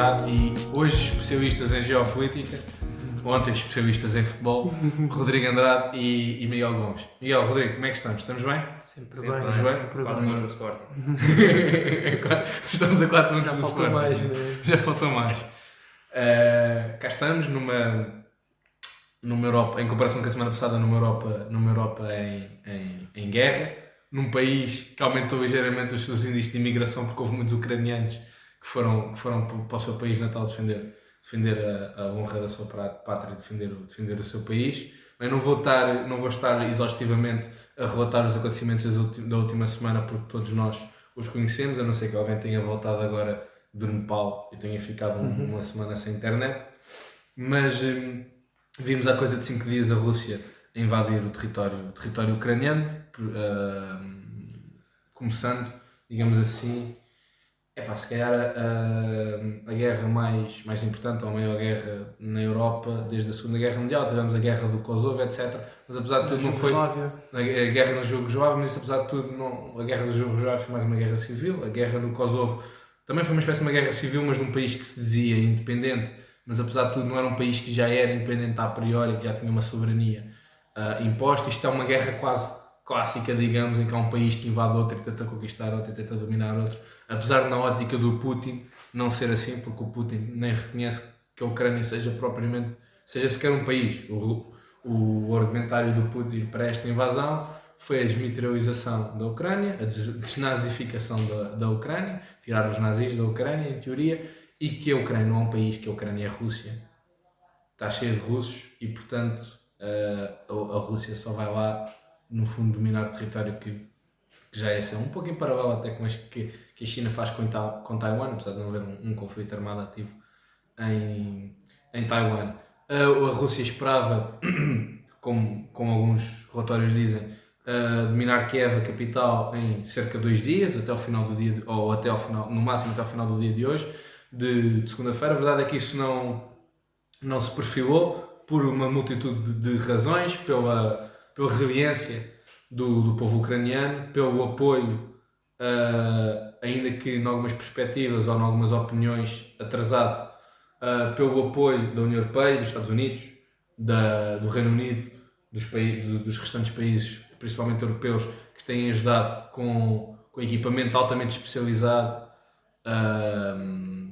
Andrade e hoje especialistas em geopolítica, ontem especialistas em futebol, Rodrigo Andrade e Miguel Gomes. Miguel, Rodrigo, como é que estamos? Estamos bem? Sempre bem. Sempre 4 bem. minutos do Sporting. Estamos a 4 minutos Já do faltou Sporting. mais, né? Já faltou mais. Cá estamos numa Europa, em comparação com a semana passada, numa Europa em guerra, num país que aumentou ligeiramente os seus índices de imigração porque houve muitos ucranianos que foram para o seu país natal defender a honra da sua pátria, defender o seu país. Mas não vou estar exaustivamente a relatar os acontecimentos da última semana porque todos nós os conhecemos, a não ser que alguém tenha voltado agora do Nepal e tenha ficado uma semana sem internet. Mas vimos há coisa de 5 dias a Rússia a invadir o território ucraniano, começando, digamos assim, se calhar a guerra mais importante, ou a maior guerra na Europa desde a Segunda Guerra Mundial. Tivemos a guerra do Kosovo, etc. Mas apesar de tudo não foi a guerra na Jugoslávia, mas apesar de tudo a guerra da Jugoslávia foi mais uma guerra civil. A guerra no Kosovo também foi uma espécie de uma guerra civil, mas de um país que se dizia independente, mas apesar de tudo não era um país que já era independente a priori, que já tinha uma soberania imposta. Isto é uma guerra quase clássica, digamos, em que há um país que invade outro e tenta conquistar outro e tenta dominar outro, apesar de na ótica do Putin não ser assim, porque o Putin nem reconhece que a Ucrânia seja sequer um país. O argumentário do Putin para esta invasão foi a desmilitarização da Ucrânia, a desnazificação da Ucrânia, tirar os nazis da Ucrânia, em teoria, e que a Ucrânia não é um país, que a Ucrânia é a Rússia, está cheia de russos e, portanto, a Rússia só vai lá, no fundo, dominar o território que já é assim, um pouco em paralelo até com este que a China faz com Taiwan, apesar de não haver um conflito armado ativo em Taiwan. A Rússia esperava, como alguns relatórios dizem, dominar Kiev, a capital, em cerca de 2 dias, até ao final do dia, ou até ao final, no máximo até ao final do dia de hoje, de segunda-feira. A verdade é que isso não se perfilou por uma multitude de razões, pela resiliência do povo ucraniano, pelo apoio, ainda que em algumas perspectivas ou em algumas opiniões atrasado, pelo apoio da União Europeia, dos Estados Unidos, do Reino Unido, dos restantes países, principalmente europeus, que têm ajudado com equipamento altamente especializado,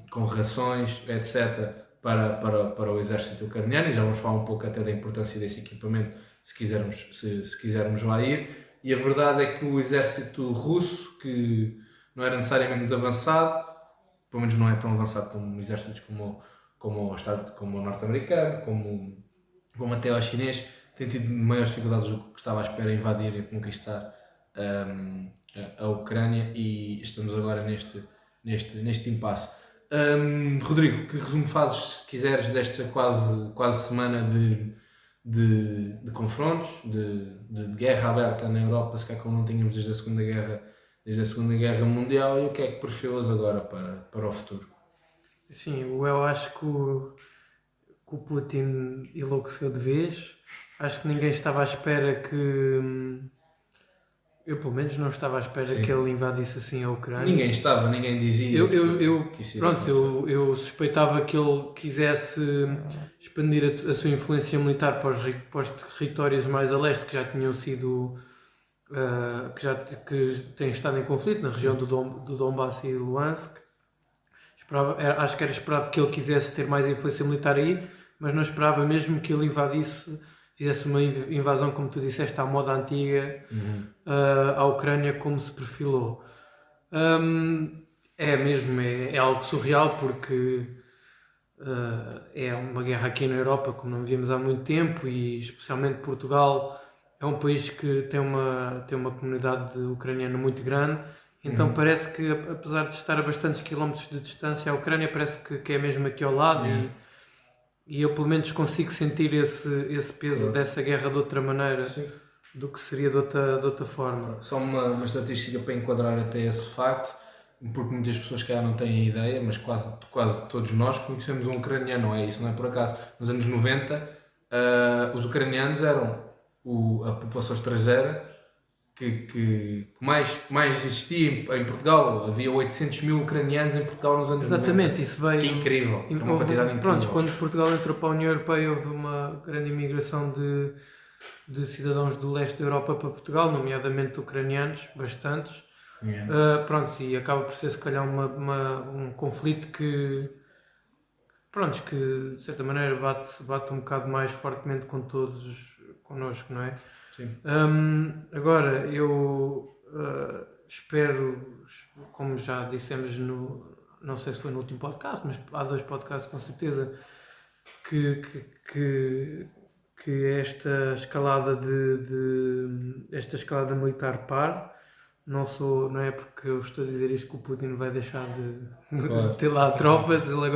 com rações, etc., para o exército ucraniano. E já vamos falar um pouco até da importância desse equipamento, se quisermos lá ir. E a verdade é que o exército russo, que não era necessariamente muito avançado, pelo menos não é tão avançado como exércitos como o norte-americano, como até o chinês, tem tido maiores dificuldades do que estava à espera, invadir e conquistar a Ucrânia, e estamos agora neste impasse. Rodrigo, que resumo fazes, se quiseres, desta quase semana de confrontos, de guerra aberta na Europa, se calhar como não tínhamos desde a Segunda Guerra Mundial, e o que é que perfilas agora para o futuro? Sim, eu acho que o Putin enlouqueceu de vez. Acho que ninguém estava à espera que... Eu, pelo menos, não estava à espera que ele invadisse assim a Ucrânia. Ninguém dizia que isso ia acontecer. Eu suspeitava que ele quisesse expandir a sua influência militar para os territórios mais a leste, que já tinham sido... que têm estado em conflito, na região do Donbass e Luhansk. Acho que era esperado que ele quisesse ter mais influência militar aí, mas não esperava mesmo que ele fizesse uma invasão, como tu disseste, à moda antiga, à Ucrânia, como se perfilou. É algo surreal, porque é uma guerra aqui na Europa, como não víamos há muito tempo, e especialmente Portugal é um país que tem uma comunidade ucraniana muito grande. Então parece que, apesar de estar a bastantes quilómetros de distância, a Ucrânia parece que é mesmo aqui ao lado, e eu pelo menos consigo sentir esse peso dessa guerra de outra maneira. Sim. Do que seria de outra forma. Só uma estatística para enquadrar até esse facto, porque muitas pessoas que não têm ideia, mas quase todos nós conhecemos um ucraniano, não é isso, não é por acaso. Nos anos 90, os ucranianos eram a população estrangeira que mais existia em Portugal. Havia 800 mil ucranianos em Portugal nos anos 90. Exatamente, isso veio. Que é incrível. É uma Houve, quantidade incrível. pronto, quando Portugal entrou para a União Europeia, houve uma grande imigração de cidadãos do leste da Europa para Portugal, nomeadamente ucranianos, bastantes. Yeah. Pronto, e acaba por ser se calhar um conflito que de certa maneira bate um bocado mais fortemente com todos connosco, não é? Sim. Agora, eu espero, como já dissemos não sei se foi no último podcast, mas há 2 podcasts com certeza, que esta escalada esta escalada militar pare. Não é porque eu estou a dizer isto que o Putin vai deixar de ter lá tropas, ele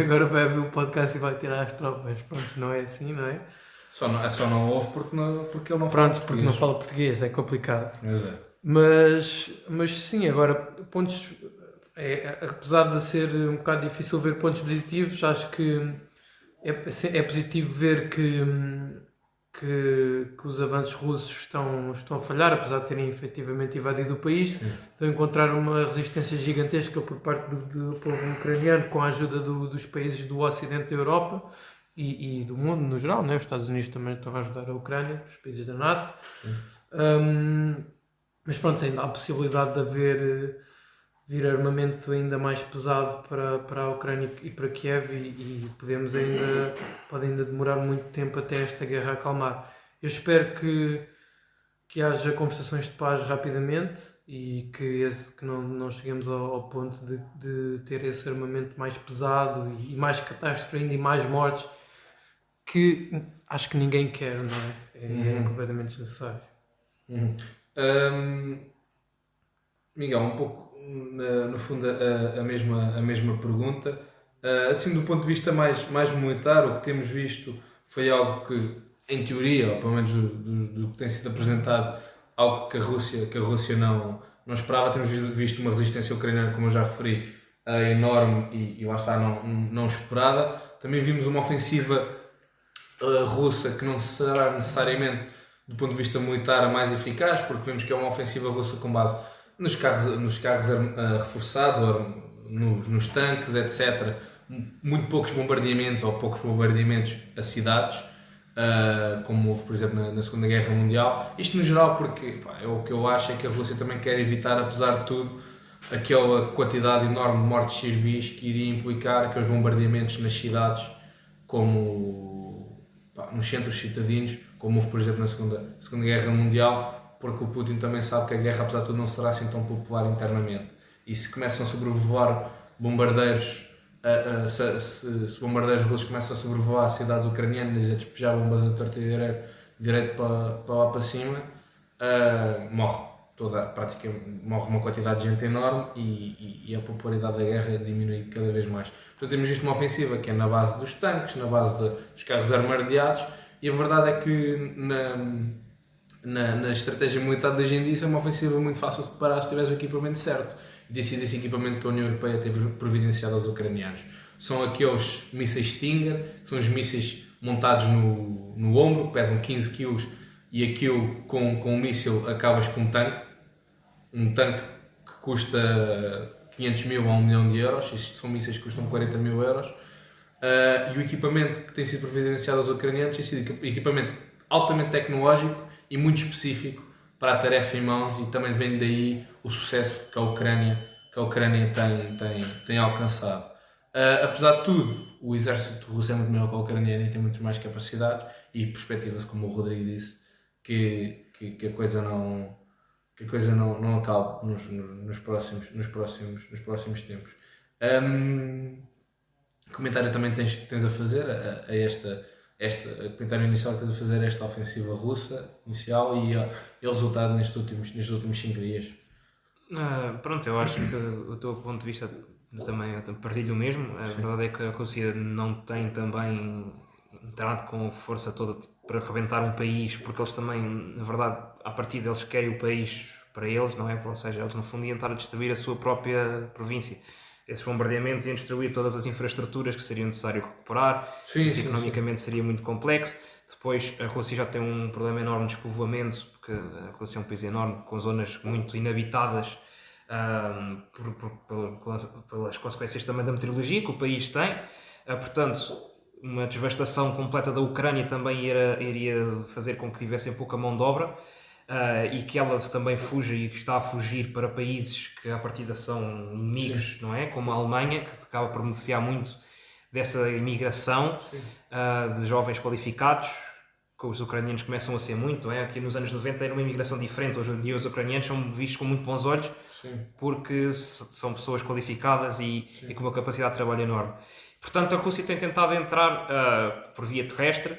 agora vai ver o podcast e vai tirar as tropas. Pronto, não é assim, não é? Só não ouve porque ele não fala Pronto, português. porque não fala português, é complicado. Exato. Mas sim, agora, pontos... apesar de ser um bocado difícil ver pontos positivos, acho que é positivo ver que os avanços russos estão a falhar, apesar de terem efetivamente invadido o país. Sim. Estão a encontrar uma resistência gigantesca por parte do povo ucraniano, com a ajuda dos países do ocidente da Europa e do mundo no geral, né? Os Estados Unidos também estão a ajudar a Ucrânia, os países da NATO. Mas pronto, ainda há a possibilidade de haver vir armamento ainda mais pesado para a Ucrânia e para Kiev e pode ainda demorar muito tempo até esta guerra acalmar. Eu espero que haja conversações de paz rapidamente e que não cheguemos ao ponto de ter esse armamento mais pesado e mais catástrofe ainda e mais mortes, que acho que ninguém quer, não é? É completamente desnecessário. Miguel, um pouco no fundo a mesma pergunta. Assim, do ponto de vista mais militar, o que temos visto foi algo que, em teoria, ou pelo menos do que tem sido apresentado, algo que a Rússia não esperava. Temos visto uma resistência ucraniana, como eu já referi, enorme e lá está, não esperada. Também vimos uma ofensiva russa que não será necessariamente, do ponto de vista militar, a mais eficaz, porque vemos que é uma ofensiva russa com base nos carros reforçados, ou nos tanques, etc. Muito poucos bombardeamentos ou poucos bombardeamentos a cidades, como houve, por exemplo, na Segunda Guerra Mundial. Isto no geral porque o que eu acho é que a Rússia também quer evitar, apesar de tudo, aquela quantidade enorme de mortes civis que iria implicar aqueles bombardeamentos nas cidades, como nos centros citadinos, como houve, por exemplo, na Segunda Guerra Mundial, porque o Putin também sabe que a guerra, apesar de tudo, não será assim tão popular internamente. E se começam a sobrevoar bombardeiros, se bombardeiros russos começam a sobrevoar cidades ucranianas e a despejar bombas a torta e direito para lá para cima, morre uma quantidade de gente enorme e a popularidade da guerra diminui cada vez mais. Portanto, temos visto uma ofensiva que é na base dos tanques, na base dos carros armadeados, e a verdade é que na estratégia militar de hoje em dia isso é uma ofensiva muito fácil de parar se tiveres o equipamento certo. E desse equipamento que a União Europeia teve providenciado aos ucranianos. São aqueles mísseis Stinger, são os mísseis montados no ombro, que pesam 15 kg, e aquilo com um míssil acabas com um tanque que custa 500 mil a 1 milhão de euros. Estes são mísseis que custam 40 mil euros. E o equipamento que tem sido providenciado aos ucranianos tem sido equipamento altamente tecnológico e muito específico para a tarefa em mãos, e também vem daí o sucesso que a Ucrânia tem alcançado. Apesar de tudo, o exército russo é muito maior que o ucraniano e tem muito mais capacidades, e perspectiva-se, como o Rodrigo disse, que a coisa não acabe nos próximos tempos. Comentário também tens a fazer a este comentário inicial que tens a fazer esta ofensiva russa inicial e o resultado nestes últimos 5 dias? Pronto, eu acho que o teu ponto de vista também eu partilho o mesmo. A verdade é que a Rússia não tem também entrado com força toda para rebentar um país, porque eles também, na verdade, a partir deles querem o país para eles, não é? Ou seja, eles no fundo iam estar a destruir a sua própria província. Esses bombardeamentos iam destruir todas as infraestruturas que seria necessário recuperar. Isso economicamente seria muito complexo. Depois, a Rússia já tem um problema enorme de despovoamento, porque a Rússia é um país enorme, com zonas muito inabitadas, pelas consequências também da meteorologia que o país tem. Portanto, uma devastação completa da Ucrânia também iria fazer com que tivessem pouca mão de obra, e que ela também fuja e que está a fugir para países que à partida são inimigos, não é? Como a Alemanha, que acaba por beneficiar muito dessa imigração de jovens qualificados, que os ucranianos começam a ser muito, não é? Aqui nos anos 90 era uma imigração diferente, hoje em dia os ucranianos são vistos com muito bons olhos, porque são pessoas qualificadas e com uma capacidade de trabalho enorme. Portanto, a Rússia tem tentado entrar por via terrestre,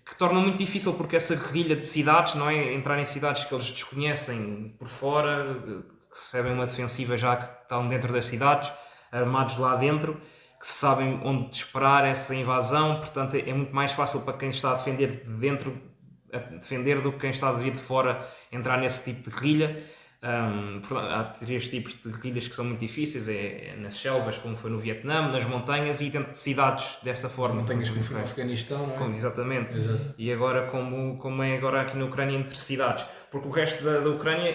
que torna muito difícil, porque essa guerrilha de cidades, não é? Entrar em cidades que eles desconhecem por fora, que recebem uma defensiva já que estão dentro das cidades, armados lá dentro, que sabem onde esperar essa invasão. Portanto, é muito mais fácil para quem está a defender de dentro a defender do que quem está a vir de fora entrar nesse tipo de guerrilha. Há 3 tipos de guerrilhas que são muito difíceis: é nas selvas, como foi no Vietnã, nas montanhas, e dentro de cidades desta forma. Montanhas como foi no Afeganistão, não é? Exatamente. Exato. E agora como é agora aqui na Ucrânia, entre cidades, porque o resto da Ucrânia,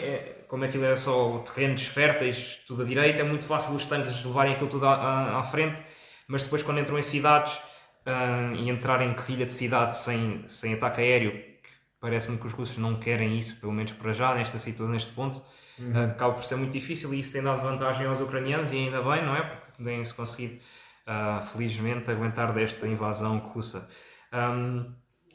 como aquilo era só terrenos férteis, tudo à direita, é muito fácil os tanques levarem aquilo tudo à frente, mas depois quando entram em cidades e entrar em guerrilha de cidade sem ataque aéreo, parece-me que os russos não querem isso, pelo menos para já, nesta situação, neste ponto, acaba por ser muito difícil, e isso tem dado vantagem aos ucranianos, e ainda bem, não é? Porque têm-se conseguido, felizmente, aguentar desta invasão russa.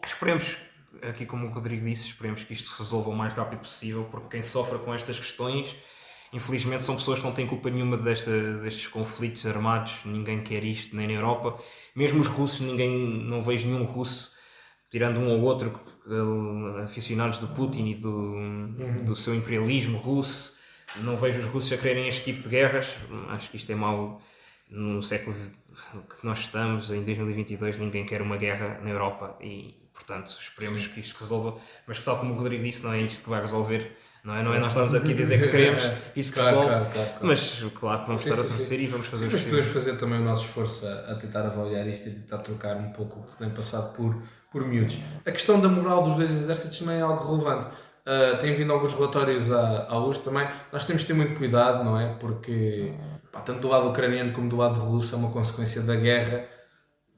Esperemos, aqui como o Rodrigo disse, esperemos que isto se resolva o mais rápido possível, porque quem sofre com estas questões, infelizmente, são pessoas que não têm culpa nenhuma destes conflitos armados. Ninguém quer isto, nem na Europa. Mesmo os russos, não vejo nenhum russo, tirando um ou outro, aficionados do Putin e do seu imperialismo russo, não vejo os russos a quererem este tipo de guerras. Acho que isto é mau no século que nós estamos, em 2022, ninguém quer uma guerra na Europa e, portanto, esperemos que isto resolva, mas tal como o Rodrigo disse, não é isto que vai resolver, não é nós estamos aqui a dizer que queremos isto que se resolve, mas claro que vamos estar a torcer e vamos fazer o que podemos fazer também o nosso esforço a tentar avaliar isto e tentar trocar um pouco o que se tem passado por miúdos. A questão da moral dos dois exércitos também é algo relevante. Tem vindo alguns relatórios à luz também. Nós temos de ter muito cuidado, não é? Porque tanto do lado ucraniano como do lado russo é uma consequência da guerra.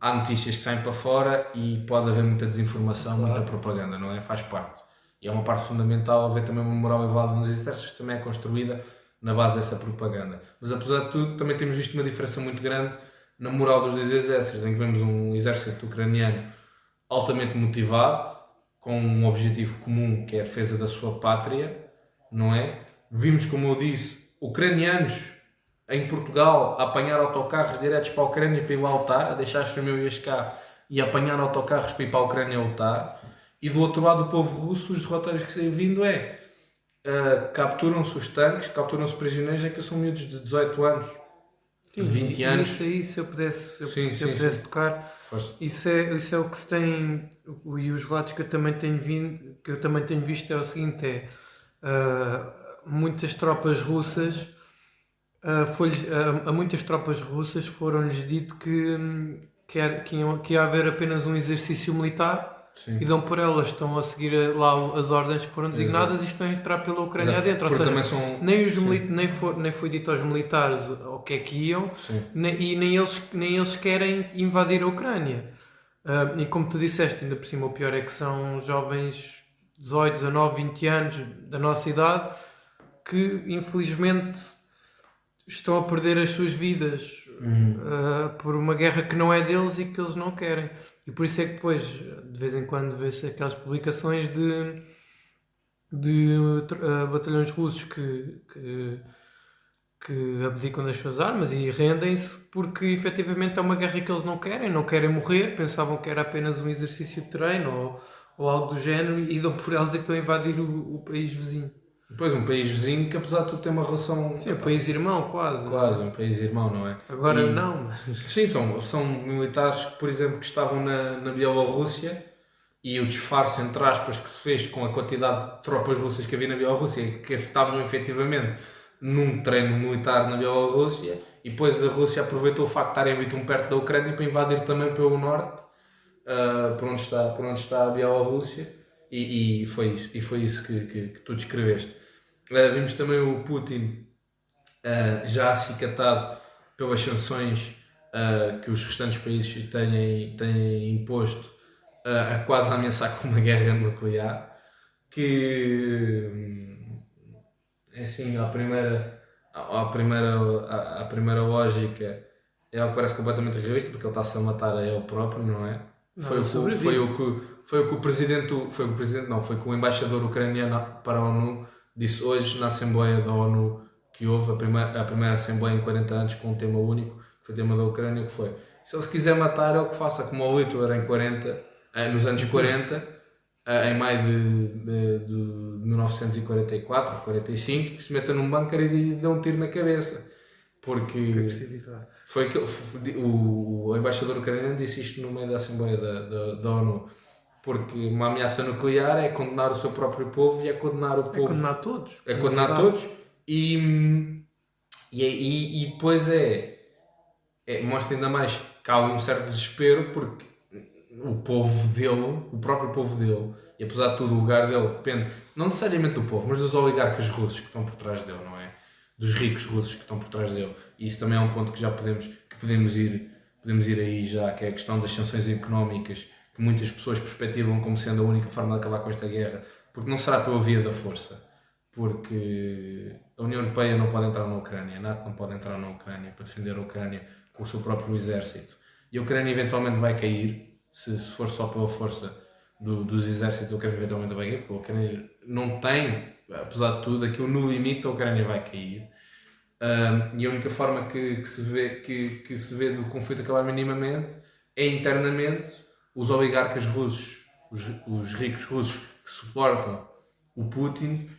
Há notícias que saem para fora e pode haver muita desinformação, muita propaganda, não é? Faz parte. E é uma parte fundamental haver também uma moral elevada nos exércitos, que também é construída na base dessa propaganda. Mas apesar de tudo, também temos visto uma diferença muito grande na moral dos dois exércitos, em que vemos um exército ucraniano altamente motivado, com um objetivo comum, que é a defesa da sua pátria, não é? Vimos, como eu disse, ucranianos em Portugal a apanhar autocarros diretos para a Ucrânia para ir lá lutar, a deixar as famílias cá e a apanhar autocarros para ir para a Ucrânia lutar. E do outro lado, o povo russo, os relatórios que saem vindo capturam-se os tanques, capturam-se prisioneiros, que são miúdos de 18 anos, de 20 anos. Isso aí, se eu pudesse tocar, isso é o que se tem, e os relatos que eu também tenho visto é o seguinte, muitas tropas russas, a muitas tropas russas foram-lhes dito que ia haver apenas um exercício militar. Sim. E dão por elas, estão a seguir lá as ordens que foram designadas. Exato. E estão a entrar pela Ucrânia adentro. Ou seja, nem foi dito aos militares o que é que iam, nem eles querem invadir a Ucrânia. E como tu disseste, ainda por cima, o pior é que são jovens 18, 19, 20 anos da nossa idade que infelizmente estão a perder as suas vidas por uma guerra que não é deles e que eles não querem. E por isso é que depois, de vez em quando, vê-se aquelas publicações de batalhões russos que abdicam das suas armas e rendem-se porque efetivamente é uma guerra que eles não querem morrer, pensavam que era apenas um exercício de treino ou algo do género e dão por elas e estão a invadir o país vizinho. Depois um país vizinho que apesar de tudo tem uma relação... Sim, um país irmão quase. Quase, um país irmão, não é? Agora não. Sim, são militares que, por exemplo, que estavam na Bielorrússia e o disfarce, entre aspas, que se fez com a quantidade de tropas russas que havia na Bielorrússia, que estavam efetivamente num treino militar na Bielorrússia, e depois a Rússia aproveitou o facto de estarem muito perto da Ucrânia para invadir também pelo norte por onde está a Bielorrússia, e foi isso que tu descreveste. Vimos também o Putin já acicatado pelas sanções que os restantes países têm imposto, a quase ameaçar com uma guerra nuclear, que é assim, à primeira lógica é algo que parece completamente irrealista, porque ele está-se a matar a ele próprio, não é? Foi o que o embaixador ucraniano para a ONU disse hoje na Assembleia da ONU, que houve a primeira Assembleia em 40 anos com um tema único, que foi o tema da Ucrânia, que foi: se ele se quiser matar, é o que faça, como o Hitler nos anos 40, em maio de 1944 ou 45, que se meta num bunker e dê um tiro na cabeça. Porque o embaixador ucraniano disse isto no meio da Assembleia da ONU. Porque uma ameaça nuclear é condenar o seu próprio povo e é condenar o povo. É condenar todos. É condenar todos. E depois mostra ainda mais que há um certo desespero, porque o próprio povo dele, e apesar de tudo o lugar dele depende não necessariamente do povo, mas dos oligarcas russos que estão por trás dele, não é? Dos ricos russos que estão por trás dele. E isso também é um ponto que já podemos ir aí já, que é a questão das sanções económicas, que muitas pessoas perspectivam como sendo a única forma de acabar com esta guerra, porque não será pela via da força, porque a União Europeia não pode entrar na Ucrânia, a NATO não pode entrar na Ucrânia para defender a Ucrânia com o seu próprio exército, e a Ucrânia eventualmente vai cair, se for só pela força dos exércitos, a Ucrânia eventualmente vai cair, porque a Ucrânia não tem, apesar de tudo, aquilo no limite a Ucrânia vai cair. E a única forma que se vê do conflito acabar minimamente é internamente os oligarcas russos, os ricos russos que suportam o Putin,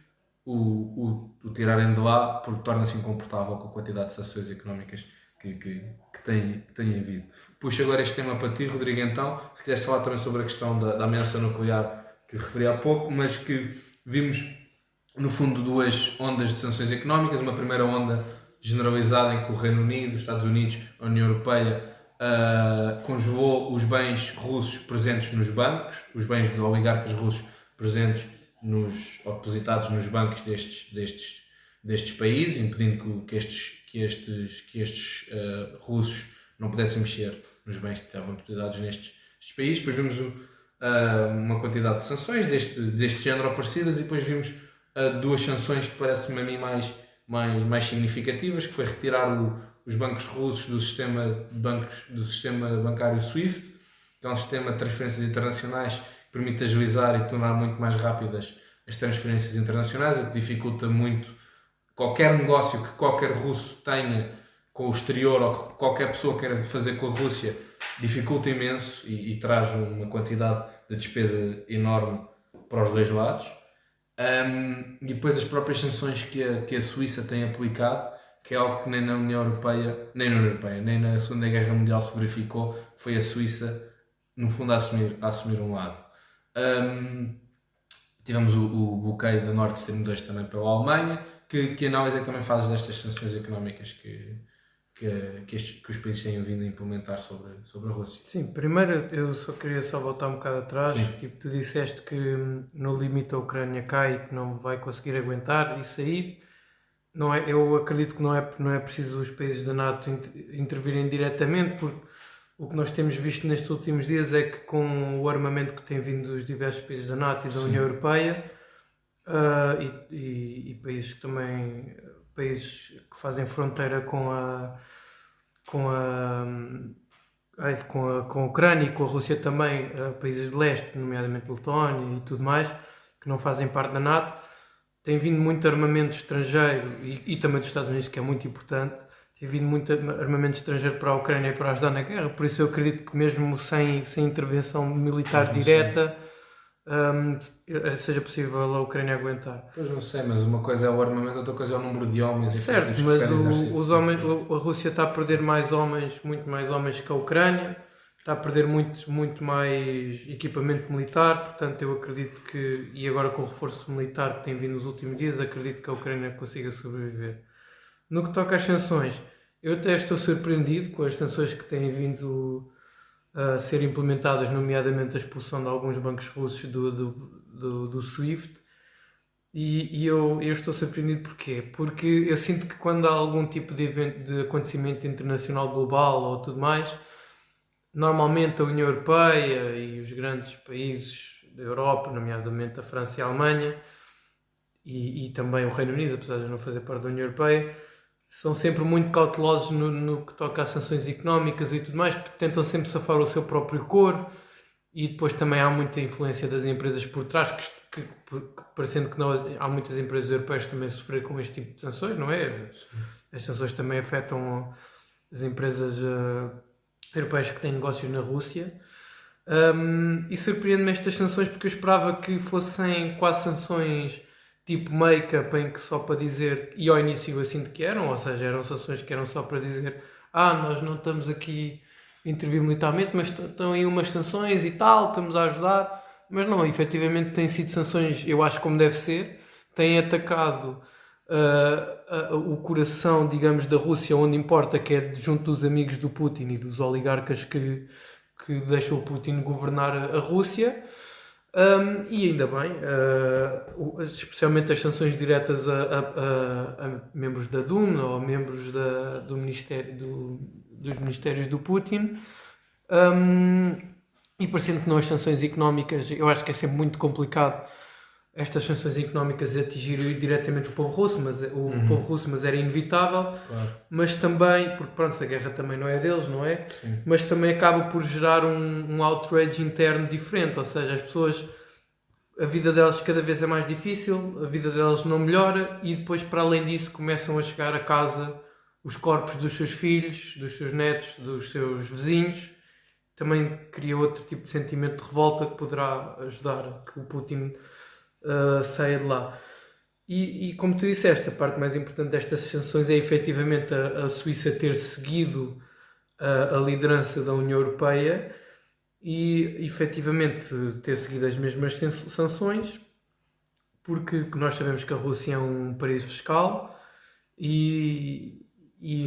o tirarem de lá, porque torna-se incomportável com a quantidade de sanções económicas que tem havido. Puxo agora este tema para ti, Rodrigo, então, se quiseres falar também sobre a questão da ameaça nuclear que referi há pouco, mas que vimos no fundo duas ondas de sanções económicas, uma primeira onda generalizada em que o Reino Unido, os Estados Unidos, a União Europeia congelou os bens russos presentes nos bancos, os bens de oligarcas russos presentes ou depositados nos bancos destes países, impedindo que estes russos não pudessem mexer nos bens que estavam depositados nestes países. Depois vimos uma quantidade de sanções deste género parecidas, e depois vimos duas sanções que parecem-me a mim mais significativas, que foi retirar os bancos russos do sistema bancário SWIFT, que é um sistema de transferências internacionais que permite agilizar e tornar muito mais rápidas as transferências internacionais, o que dificulta muito qualquer negócio que qualquer russo tenha com o exterior, ou que qualquer pessoa queira fazer com a Rússia, dificulta imenso e traz uma quantidade de despesa enorme para os dois lados. E depois as próprias sanções que a Suíça tem aplicado, que é algo que nem na União Europeia, nem na Segunda Guerra Mundial se verificou, foi a Suíça, no fundo, a assumir um lado. Tivemos o bloqueio da Nord Stream 2 também pela Alemanha. Que análise é que também fazes destas sanções económicas que os países têm vindo a implementar sobre a Rússia? Sim, primeiro eu queria voltar um bocado atrás. Sim. Tipo, tu disseste que no limite a Ucrânia cai e que não vai conseguir aguentar. Isso aí, não é, eu acredito que não é preciso os países da NATO intervirem diretamente, porque o que nós temos visto nestes últimos dias é que, com o armamento que tem vindo dos diversos países da NATO e da União Europeia, e países que fazem fronteira com a Ucrânia e com a Rússia também, países de leste, nomeadamente Letónia e tudo mais, que não fazem parte da NATO, tem vindo muito armamento estrangeiro e também dos Estados Unidos, que é muito importante. Tem vindo muito armamento estrangeiro para a Ucrânia e para ajudar na guerra, por isso eu acredito que mesmo sem intervenção militar direta, seja possível a Ucrânia aguentar. Pois não sei, mas uma coisa é o armamento, outra coisa é o número de homens. Certo, mas a Rússia está a perder muito mais homens que a Ucrânia, está a perder muito mais equipamento militar, portanto eu acredito que, e agora com o reforço militar que tem vindo nos últimos dias, acredito que a Ucrânia consiga sobreviver. No que toca às sanções, eu até estou surpreendido com as sanções que têm vindo a ser implementadas, nomeadamente a expulsão de alguns bancos russos do SWIFT. E eu estou surpreendido porquê? Porque eu sinto que quando há algum tipo de evento, de acontecimento internacional global ou tudo mais, normalmente a União Europeia e os grandes países da Europa, nomeadamente a França e a Alemanha, e também o Reino Unido, apesar de não fazer parte da União Europeia, são sempre muito cautelosos no que toca a sanções económicas e tudo mais, porque tentam sempre safar o seu próprio coro, e depois também há muita influência das empresas por trás, parecendo que não, há muitas empresas europeias que também sofrem com este tipo de sanções, não é? As sanções também afetam as empresas europeias que têm negócios na Rússia. E surpreende-me estas sanções porque eu esperava que fossem quase sanções tipo make-up, em que só para dizer, e ao início eu sinto que eram, ou seja, eram sanções que eram só para dizer nós não estamos aqui a intervir militarmente, mas estão aí umas sanções e tal, estamos a ajudar, mas não, efetivamente têm sido sanções, eu acho como deve ser, têm atacado o coração, digamos, da Rússia, onde importa, que é junto dos amigos do Putin e dos oligarcas que deixam o Putin governar a Rússia. E ainda bem, especialmente as sanções diretas a membros da Duma ou membros do ministério, dos ministérios do Putin, e parecendo que não as sanções económicas, eu acho que é sempre muito complicado estas sanções económicas atingirem diretamente o povo russo, mas era inevitável, Claro. mas também, porque pronto, a guerra também não é deles, não é? Sim. Mas também acaba por gerar um outrage interno diferente, ou seja, as pessoas, a vida delas cada vez é mais difícil, a vida delas não melhora, e depois, para além disso, começam a chegar a casa os corpos dos seus filhos, dos seus netos, dos seus vizinhos. Também cria outro tipo de sentimento de revolta que poderá ajudar que o Putin saia de lá. E como tu disseste, a parte mais importante destas sanções é efetivamente a Suíça ter seguido a liderança da União Europeia e efetivamente ter seguido as mesmas sanções, porque nós sabemos que a Rússia é um paraíso fiscal e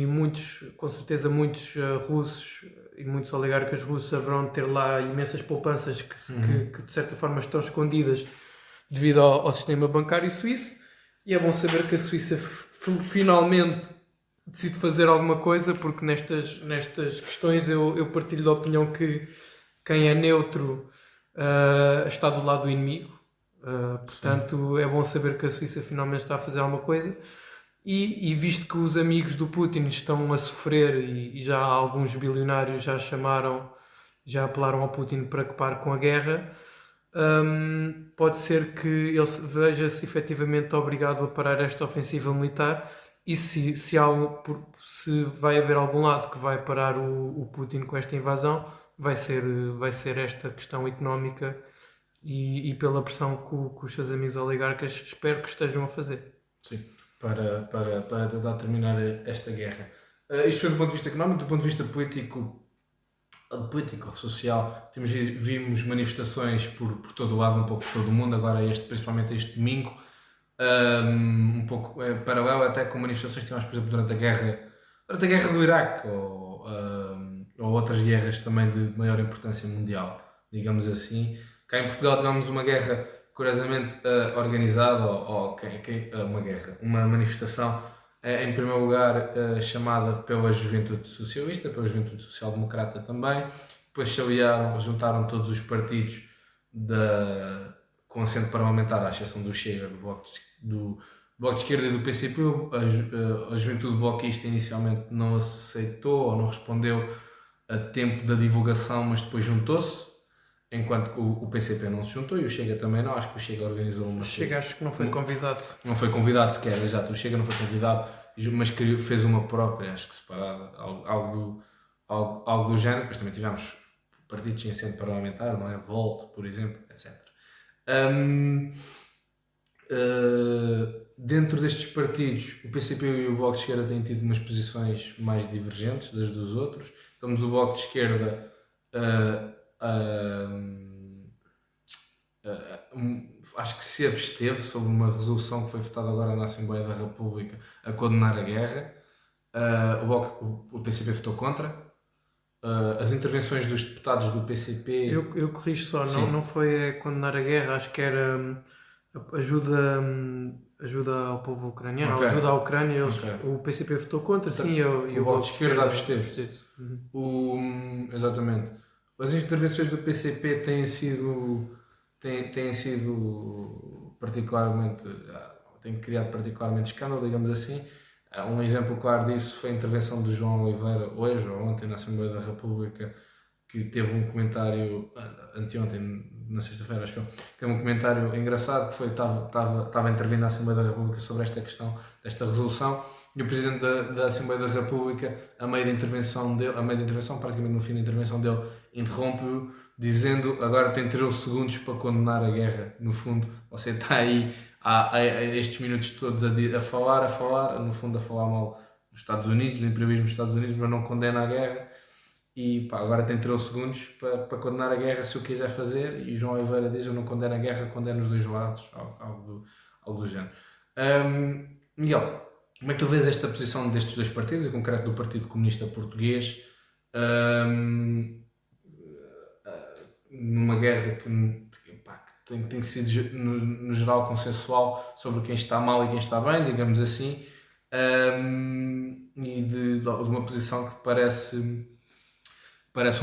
muitos, com certeza muitos russos e muitos oligarcas russos haverão de ter lá imensas poupanças que de certa forma estão escondidas devido ao sistema bancário suíço, e é bom saber que a Suíça finalmente decide fazer alguma coisa, porque nestas questões eu partilho da opinião que quem é neutro está do lado do inimigo. Portanto, é bom saber que a Suíça finalmente está a fazer alguma coisa, e visto que os amigos do Putin estão a sofrer e já alguns bilionários já apelaram ao Putin para que pare com a guerra, pode ser que ele veja-se efetivamente obrigado a parar esta ofensiva militar, e se vai haver algum lado que vai parar o Putin com esta invasão, vai ser esta questão económica e pela pressão que os seus amigos oligarcas espero que estejam a fazer. Sim, para tentar terminar esta guerra. Isto foi do ponto de vista económico, do ponto de vista político ou social. Vimos manifestações por todo o lado, um pouco por todo o mundo, agora principalmente este domingo, um pouco paralelo até com manifestações que tivemos, por exemplo, durante a guerra do Iraque ou outras guerras também de maior importância mundial, digamos assim. Cá em Portugal tivemos uma guerra curiosamente organizada, uma manifestação em primeiro lugar chamada pela Juventude Socialista, pela Juventude Social Democrata também. Depois juntaram todos os partidos com assento parlamentar, à exceção do Chega, do Bloco de Esquerda e do PCP. A Juventude Bloquista inicialmente não aceitou ou não respondeu a tempo da divulgação, mas depois juntou-se, enquanto que o PCP não se juntou e o Chega também não. Acho que o Chega organizou uma... O Chega acho que não foi convidado. Não foi convidado sequer, exato. O Chega não foi convidado, mas fez uma própria, acho que separada, algo do género. Depois também tivemos partidos sem assento parlamentar, não é? Volt, por exemplo, etc. Dentro destes partidos, o PCP e o Bloco de Esquerda têm tido umas posições mais divergentes das dos outros. Temos o Bloco de Esquerda acho que se absteve sobre uma resolução que foi votada agora na Assembleia da República a condenar a guerra. O PCP votou contra. as intervenções dos deputados do PCP... Eu corrijo só, Sim. não foi condenar a guerra, acho que era ajuda ao povo ucraniano, Ok. ajuda à Ucrânia, Ok. o PCP votou contra, sim, e o Bloco de Esquerda absteve-se. Uhum. Exatamente. As intervenções do PCP têm sido particularmente... têm criado particularmente escândalo, digamos assim. Um exemplo claro disso foi a intervenção do João Oliveira hoje ou ontem na Assembleia da República, que teve um comentário, anteontem, na sexta-feira, acho que teve um comentário engraçado, que foi estava a intervir na Assembleia da República sobre esta questão, desta resolução, e o Presidente da Assembleia da República, a meio da intervenção, praticamente no fim da intervenção dele, interrompe-o, dizendo: agora tem 13 segundos para condenar a guerra. No fundo, você está aí há estes minutos todos a falar, no fundo a falar mal dos Estados Unidos, do imperialismo dos Estados Unidos, mas não condena a guerra. E agora tem 13 segundos para condenar a guerra se eu quiser fazer. E o João Oliveira diz: eu não condeno a guerra, condeno os dois lados, algo do género. Miguel, como é que tu vês esta posição destes dois partidos, em concreto do Partido Comunista Português, numa guerra que tem sido no geral consensual sobre quem está mal e quem está bem, digamos assim, e de uma posição que parece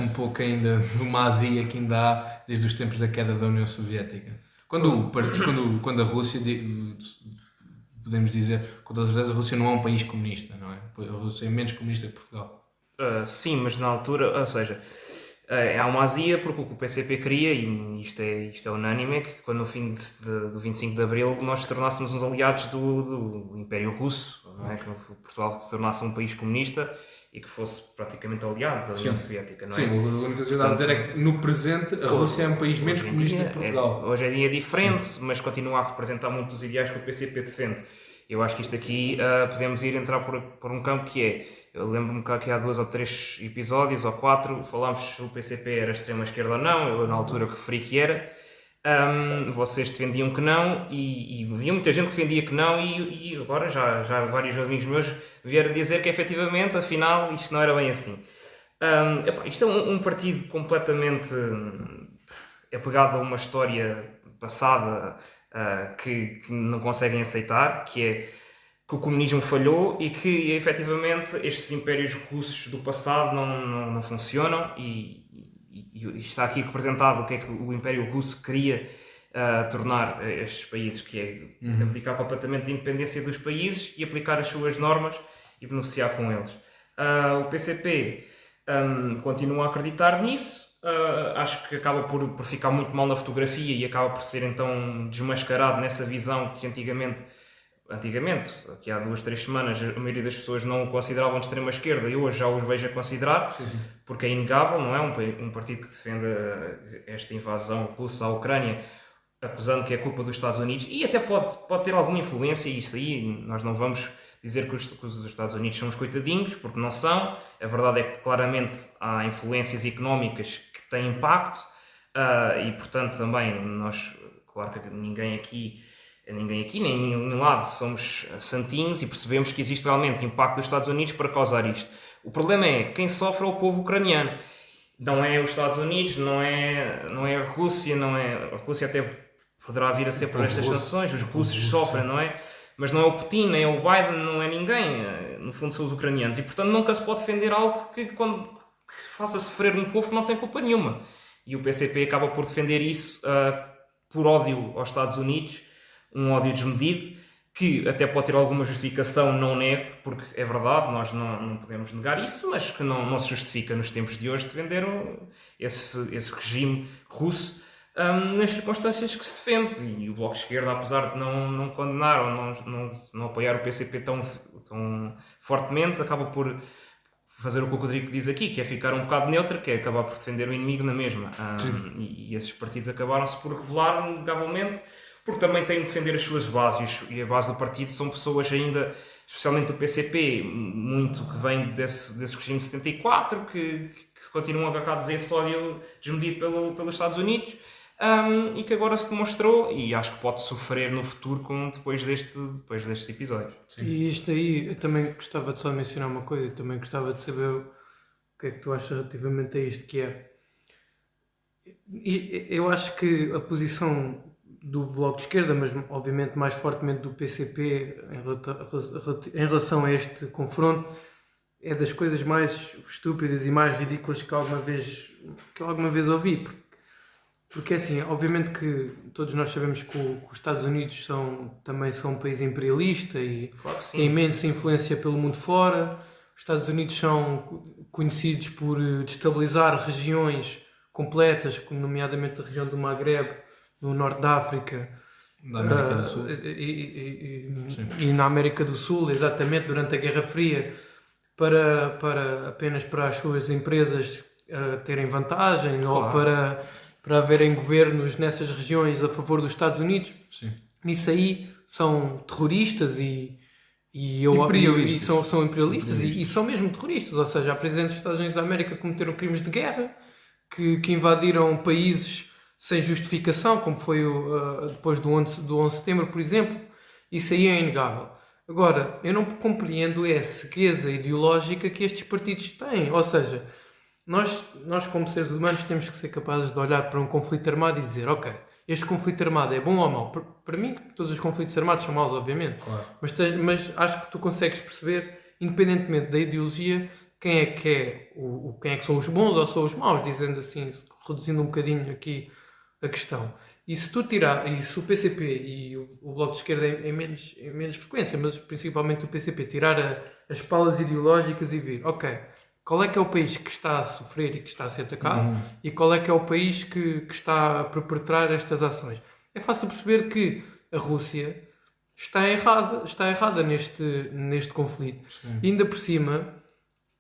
um pouco ainda de uma azia que ainda há desde os tempos da queda da União Soviética. Quando a Rússia, podemos dizer com toda certeza, a Rússia não é um país comunista, não é? A Rússia é menos comunista que Portugal. Sim, mas na altura, ou seja, há uma azia porque o que o PCP queria, e isto é unânime, é que quando no fim do 25 de Abril nós tornássemos uns aliados do Império Russo, não é? Que Portugal se tornasse um país comunista e que fosse praticamente aliado da União Soviética, não é? Sim, a única coisa que a dizer é que no presente a Rússia é um país menos comunista que Portugal. Hoje é dia diferente, mas continua a representar muito os ideais que o PCP defende. Eu acho que isto aqui podemos entrar por um campo que é... Eu lembro-me que há 2 ou 3 episódios, ou 4, falámos se o PCP era extrema-esquerda ou não. Eu na altura referi que era. Vocês defendiam que não, e havia muita gente que defendia que não, e agora já vários amigos meus vieram dizer que efetivamente, afinal, isto não era bem assim. Isto é um partido completamente apegado a uma história passada que não conseguem aceitar, que é que o comunismo falhou e que efetivamente estes impérios russos do passado não funcionam, e está aqui representado o que é que o Império Russo queria tornar estes países, que é abdicar completamente da independência dos países e aplicar as suas normas e beneficiar com eles. O PCP continua a acreditar nisso. Acho que acaba por ficar muito mal na fotografia e acaba por ser então desmascarado nessa visão que antigamente, aqui há 2, 3 semanas, a maioria das pessoas não o consideravam de extrema-esquerda, e hoje já os vejo a considerar, Sim. porque é inegável, não é? Um partido que defende esta invasão russa à Ucrânia, acusando que é culpa dos Estados Unidos, e até pode ter alguma influência, e isso aí nós não vamos dizer que os Estados Unidos são os coitadinhos, porque não são. A verdade é que claramente há influências económicas que têm impacto, e portanto também nós, claro que ninguém aqui nem nenhum lado somos santinhos, e percebemos que existe realmente impacto dos Estados Unidos para causar isto. O problema é quem sofre é o povo ucraniano, não é os Estados Unidos, não é a Rússia, a Rússia até poderá vir a ser por estas sanções, os russos sofrem, não é? Mas não é o Putin, nem é o Biden, não é ninguém, no fundo são os ucranianos, e portanto nunca se pode defender algo que faça sofrer um povo que não tem culpa nenhuma, e o PCP acaba por defender isso por ódio aos Estados Unidos, um ódio desmedido, que até pode ter alguma justificação, não nego, porque é verdade, nós não podemos negar isso, mas que não se justifica nos tempos de hoje defender esse regime russo nas circunstâncias que se defende. E o Bloco de Esquerda, apesar de não condenar ou não apoiar o PCP tão fortemente, acaba por fazer o que o Rodrigo diz aqui, que é ficar um bocado neutro, que é acabar por defender o inimigo na mesma. E esses partidos acabaram-se por revelar inegavelmente, porque também têm de defender as suas bases, e a base do partido são pessoas ainda, especialmente do PCP, muito que vem desse regime de 74, que continuam agarrados a esse ódio desmedido pelos Estados Unidos, e que agora se demonstrou, e acho que pode sofrer no futuro depois destes episódios. Sim. E isto aí, eu também gostava de só mencionar uma coisa, e também gostava de saber o que é que tu achas relativamente a isto, que é... Eu acho que a posição do Bloco de Esquerda, mas obviamente mais fortemente do PCP em relação a este confronto, é das coisas mais estúpidas e mais ridículas que alguma vez ouvi. Porque assim, obviamente que todos nós sabemos que os Estados Unidos também são um país imperialista e Claro que sim. tem imensa influência pelo mundo fora. Os Estados Unidos são conhecidos por destabilizar regiões completas, nomeadamente a região do Maghreb, no norte da África, Da América do Sul. e na América do Sul, exatamente, durante a Guerra Fria, apenas para as suas empresas terem vantagem, Claro. ou para haverem governos nessas regiões a favor dos Estados Unidos. Sim. Nisso aí são terroristas e Imperialistas. são imperialistas e são mesmo terroristas, ou seja, há presidentes dos Estados Unidos da América que cometeram crimes de guerra, que invadiram países sem justificação, como foi depois do 11 de setembro, por exemplo. Isso aí é inegável. Agora, eu não compreendo a cegueza ideológica que estes partidos têm, ou seja, nós como seres humanos temos que ser capazes de olhar para um conflito armado e dizer, ok, este conflito armado é bom ou mau? Para mim, todos os conflitos armados são maus, obviamente. Claro. Mas acho que tu consegues perceber, independentemente da ideologia, quem é que são os bons ou são os maus, dizendo assim, reduzindo um bocadinho aqui a questão. E se o PCP e o Bloco de Esquerda em menos frequência, mas principalmente o PCP, tirar as palas ideológicas e vir, ok, qual é que é o país que está a sofrer e que está a ser atacado e qual é que é o país que está a perpetrar estas ações. É fácil perceber que a Rússia está errada neste conflito. E ainda por cima,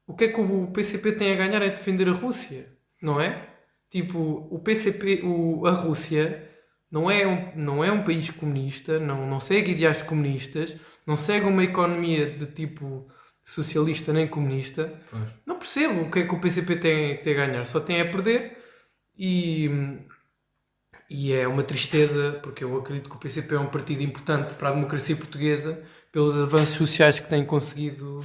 o que é que o PCP tem a ganhar é defender a Rússia, não é? Tipo, o PCP, a Rússia não é um país comunista, não segue ideais comunistas, não segue uma economia de tipo socialista nem comunista. Pois. Não percebo o que é que o PCP tem a ganhar, só tem a perder e é uma tristeza, porque eu acredito que o PCP é um partido importante para a democracia portuguesa, pelos avanços sociais que tem conseguido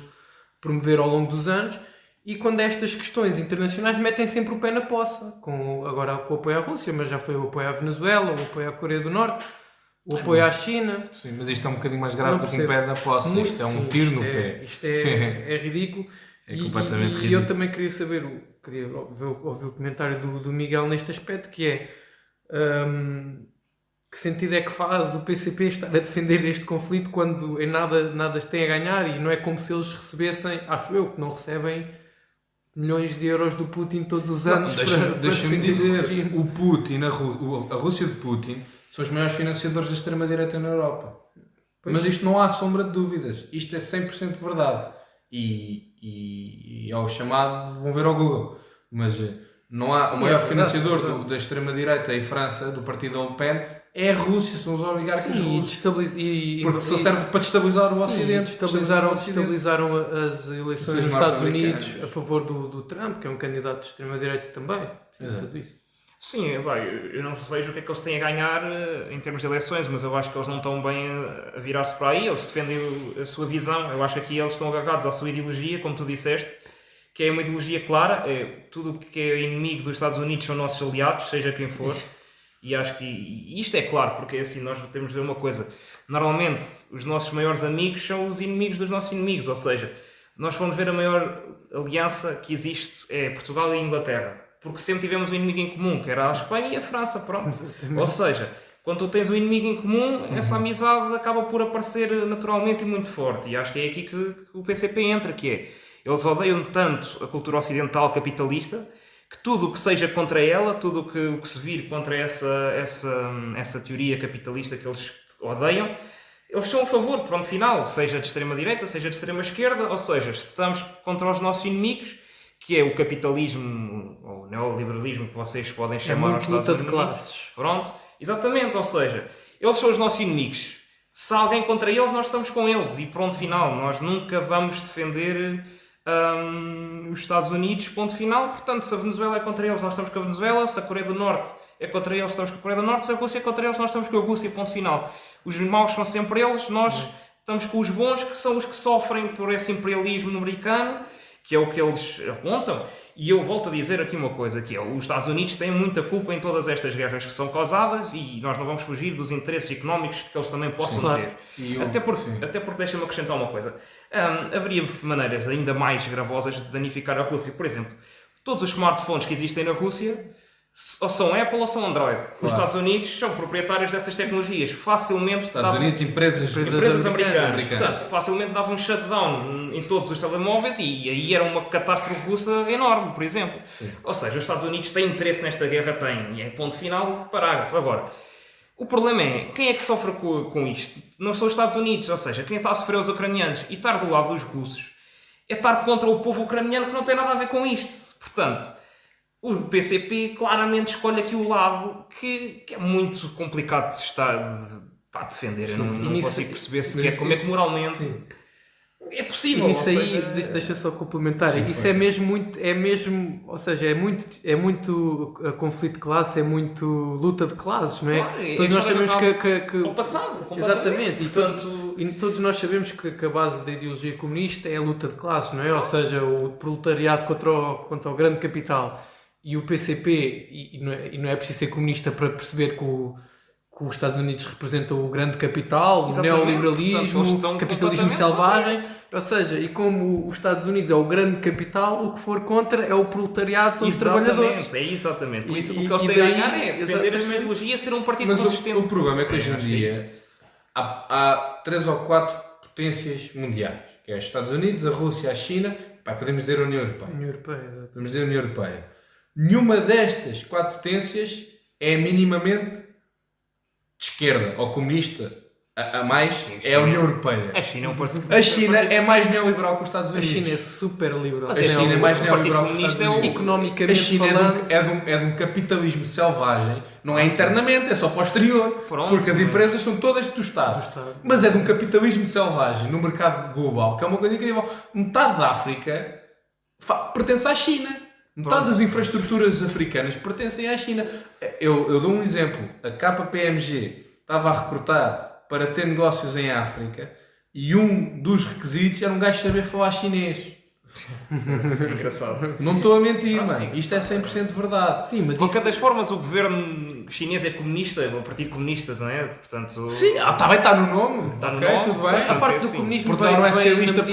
promover ao longo dos anos, e quando estas questões internacionais metem sempre o pé na poça, agora com o apoio à Rússia, mas já foi o apoio à Venezuela, o apoio à Coreia do Norte, o apoio à China. Sim, mas isto é um bocadinho mais grave do que um percebo. pé na poça. Isto é um tiro no pé. Isto é ridículo. É completamente e ridículo. eu também queria saber, ouvir o comentário do Miguel neste aspecto, que é que sentido é que faz o PCP estar a defender este conflito quando em nada tem a ganhar, e não é como se eles recebessem, acho eu, que não recebem milhões de euros do Putin todos os anos. Deixa-me defender o dizer, regime. o Putin, a Rússia de Putin são os maiores financiadores da extrema-direita na Europa. Pois. Mas isto não há sombra de dúvidas. Isto é 100% verdade. E ao chamado vão ver ao Google. Mas não há, o maior financiador da extrema-direita em França, do partido Le Pen, é a Rússia, são os oligarcas russos. Porque só serve para destabilizar o Ocidente. Destabilizaram as eleições nos Estados norte-americanas. Unidos a favor do Trump, que é um candidato de extrema-direita também. Exato. Tudo isso. Sim, eu não vejo o que é que eles têm a ganhar em termos de eleições, mas eu acho que eles não estão bem a virar-se para aí, eles defendem a sua visão. Eu acho que aqui eles estão agarrados à sua ideologia, como tu disseste, que é uma ideologia clara. Tudo o que é inimigo dos Estados Unidos são nossos aliados, seja quem for. E acho que isto é claro, porque assim nós temos de ver uma coisa. Normalmente os nossos maiores amigos são os inimigos dos nossos inimigos, ou seja, nós formos ver a maior aliança que existe é Portugal e Inglaterra, porque sempre tivemos um inimigo em comum, que era a Espanha e a França, pronto. Exatamente. Ou seja, quando tu tens um inimigo em comum, essa amizade acaba por aparecer naturalmente e muito forte. E acho que é aqui que o PCP entra, que é, eles odeiam tanto a cultura ocidental capitalista, que tudo o que seja contra ela, tudo o que se vir contra essa teoria capitalista que eles odeiam, eles são a favor, pronto, final, seja de extrema-direita, seja de extrema-esquerda, ou seja, se estamos contra os nossos inimigos, que é o capitalismo, ou o neoliberalismo, que vocês podem chamar aos Estados Unidos. Luta de classes. Pronto, exatamente, ou seja, eles são os nossos inimigos. Se há alguém contra eles, nós estamos com eles, e pronto, final, nós nunca vamos defender os Estados Unidos, ponto final. Portanto, se a Venezuela é contra eles, nós estamos com a Venezuela. Se a Coreia do Norte é contra eles, estamos com a Coreia do Norte. Se a Rússia é contra eles, nós estamos com a Rússia, ponto final. Os maus são sempre eles, nós estamos com os bons, que são os que sofrem por esse imperialismo americano, que é o que eles apontam. E eu volto a dizer aqui uma coisa, que é, os Estados Unidos têm muita culpa em todas estas guerras que são causadas e nós não vamos fugir dos interesses económicos que eles também possam ter. Até porque deixa-me acrescentar uma coisa. Haveria maneiras ainda mais gravosas de danificar a Rússia. Por exemplo, todos os smartphones que existem na Rússia ou são Apple ou são Android. Os Estados Unidos são proprietários dessas tecnologias. Facilmente Estados Unidos, empresas americanas. Portanto, facilmente davam um shutdown em todos os telemóveis e aí era uma catástrofe russa enorme, por exemplo. Sim. Ou seja, os Estados Unidos têm interesse nesta guerra, têm. E é ponto final, parágrafo. Agora, o problema é, quem é que sofre com isto? Não são os Estados Unidos, ou seja, quem está a sofrer os ucranianos e estar do lado dos russos é estar contra o povo ucraniano que não tem nada a ver com isto. Portanto, o PCP claramente escolhe aqui o lado que é muito complicado de estar a defender. Eu não consigo perceber sequer como é que moralmente é possível. E nisso aí, deixa só complementar, sim, isso é mesmo, ou seja, é muito conflito de classe, é muito luta de classes, não é? Claro, todos nós sabemos que ao passado, exatamente, e todos nós sabemos que a base da ideologia comunista é a luta de classes, não é? Ou seja, o proletariado contra o grande capital. E o PCP, e não é preciso ser comunista para perceber que os Estados Unidos representam o grande capital, o neoliberalismo, o capitalismo selvagem, ou seja, e como os Estados Unidos é o grande capital, o que for contra é o proletariado, são os trabalhadores. Exatamente. Por isso o que eles têm a ganhar é defender a sua ideologia, ser um partido consistente. O problema é que hoje em dia há 3 ou 4 potências mundiais, que é os Estados Unidos, a Rússia, a China, podemos dizer a União Europeia. Podemos dizer a União Europeia. Nenhuma destas 4 potências é minimamente de esquerda ou comunista. A mais é a União Europeia. A China é um partido. A China é mais neoliberal que os Estados Unidos. A China é super liberal. A China é mais neoliberal que os Estados Unidos. Economicamente a China falando, é de um capitalismo selvagem. Não é internamente, é só posterior. Porque as empresas são todas do Estado. Mas é de um capitalismo selvagem no mercado global, que é uma coisa incrível. Metade da África pertence à China. Metade das infraestruturas africanas pertencem à China. Eu dou um exemplo. A KPMG estava a recrutar para ter negócios em África e um dos requisitos era um gajo saber falar chinês. Engraçado. Não estou a mentir, mano. Isto é 100% verdade. Sim, mas de qualquer das formas, o governo chinês é comunista, o Partido Comunista, não é? Portanto, sim, também está no nome. Está no ok, nome. tudo bem. A parte do comunismo Portugal não é socialista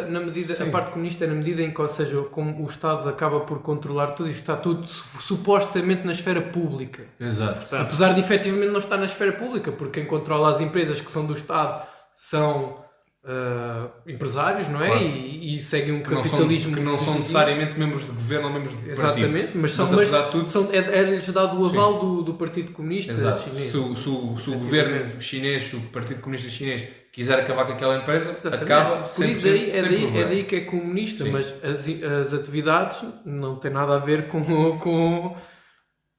na medida a parte comunista é na medida em que, ou seja, como o Estado acaba por controlar tudo, isto está tudo supostamente na esfera pública. Exato. Portanto, apesar de efetivamente não estar na esfera pública, porque quem controla as empresas que são do Estado são empresários, não é? Claro. E seguem um capitalismo que não são necessariamente membros de governo ou membros de partido. Exatamente, mas apesar de tudo é-lhes dado o aval do Partido Comunista Chinês. Se o governo chinês, se o Partido Comunista Chinês quiser acabar com aquela empresa, acaba sempre. É daí que é comunista, sim. Mas as atividades não têm nada a ver com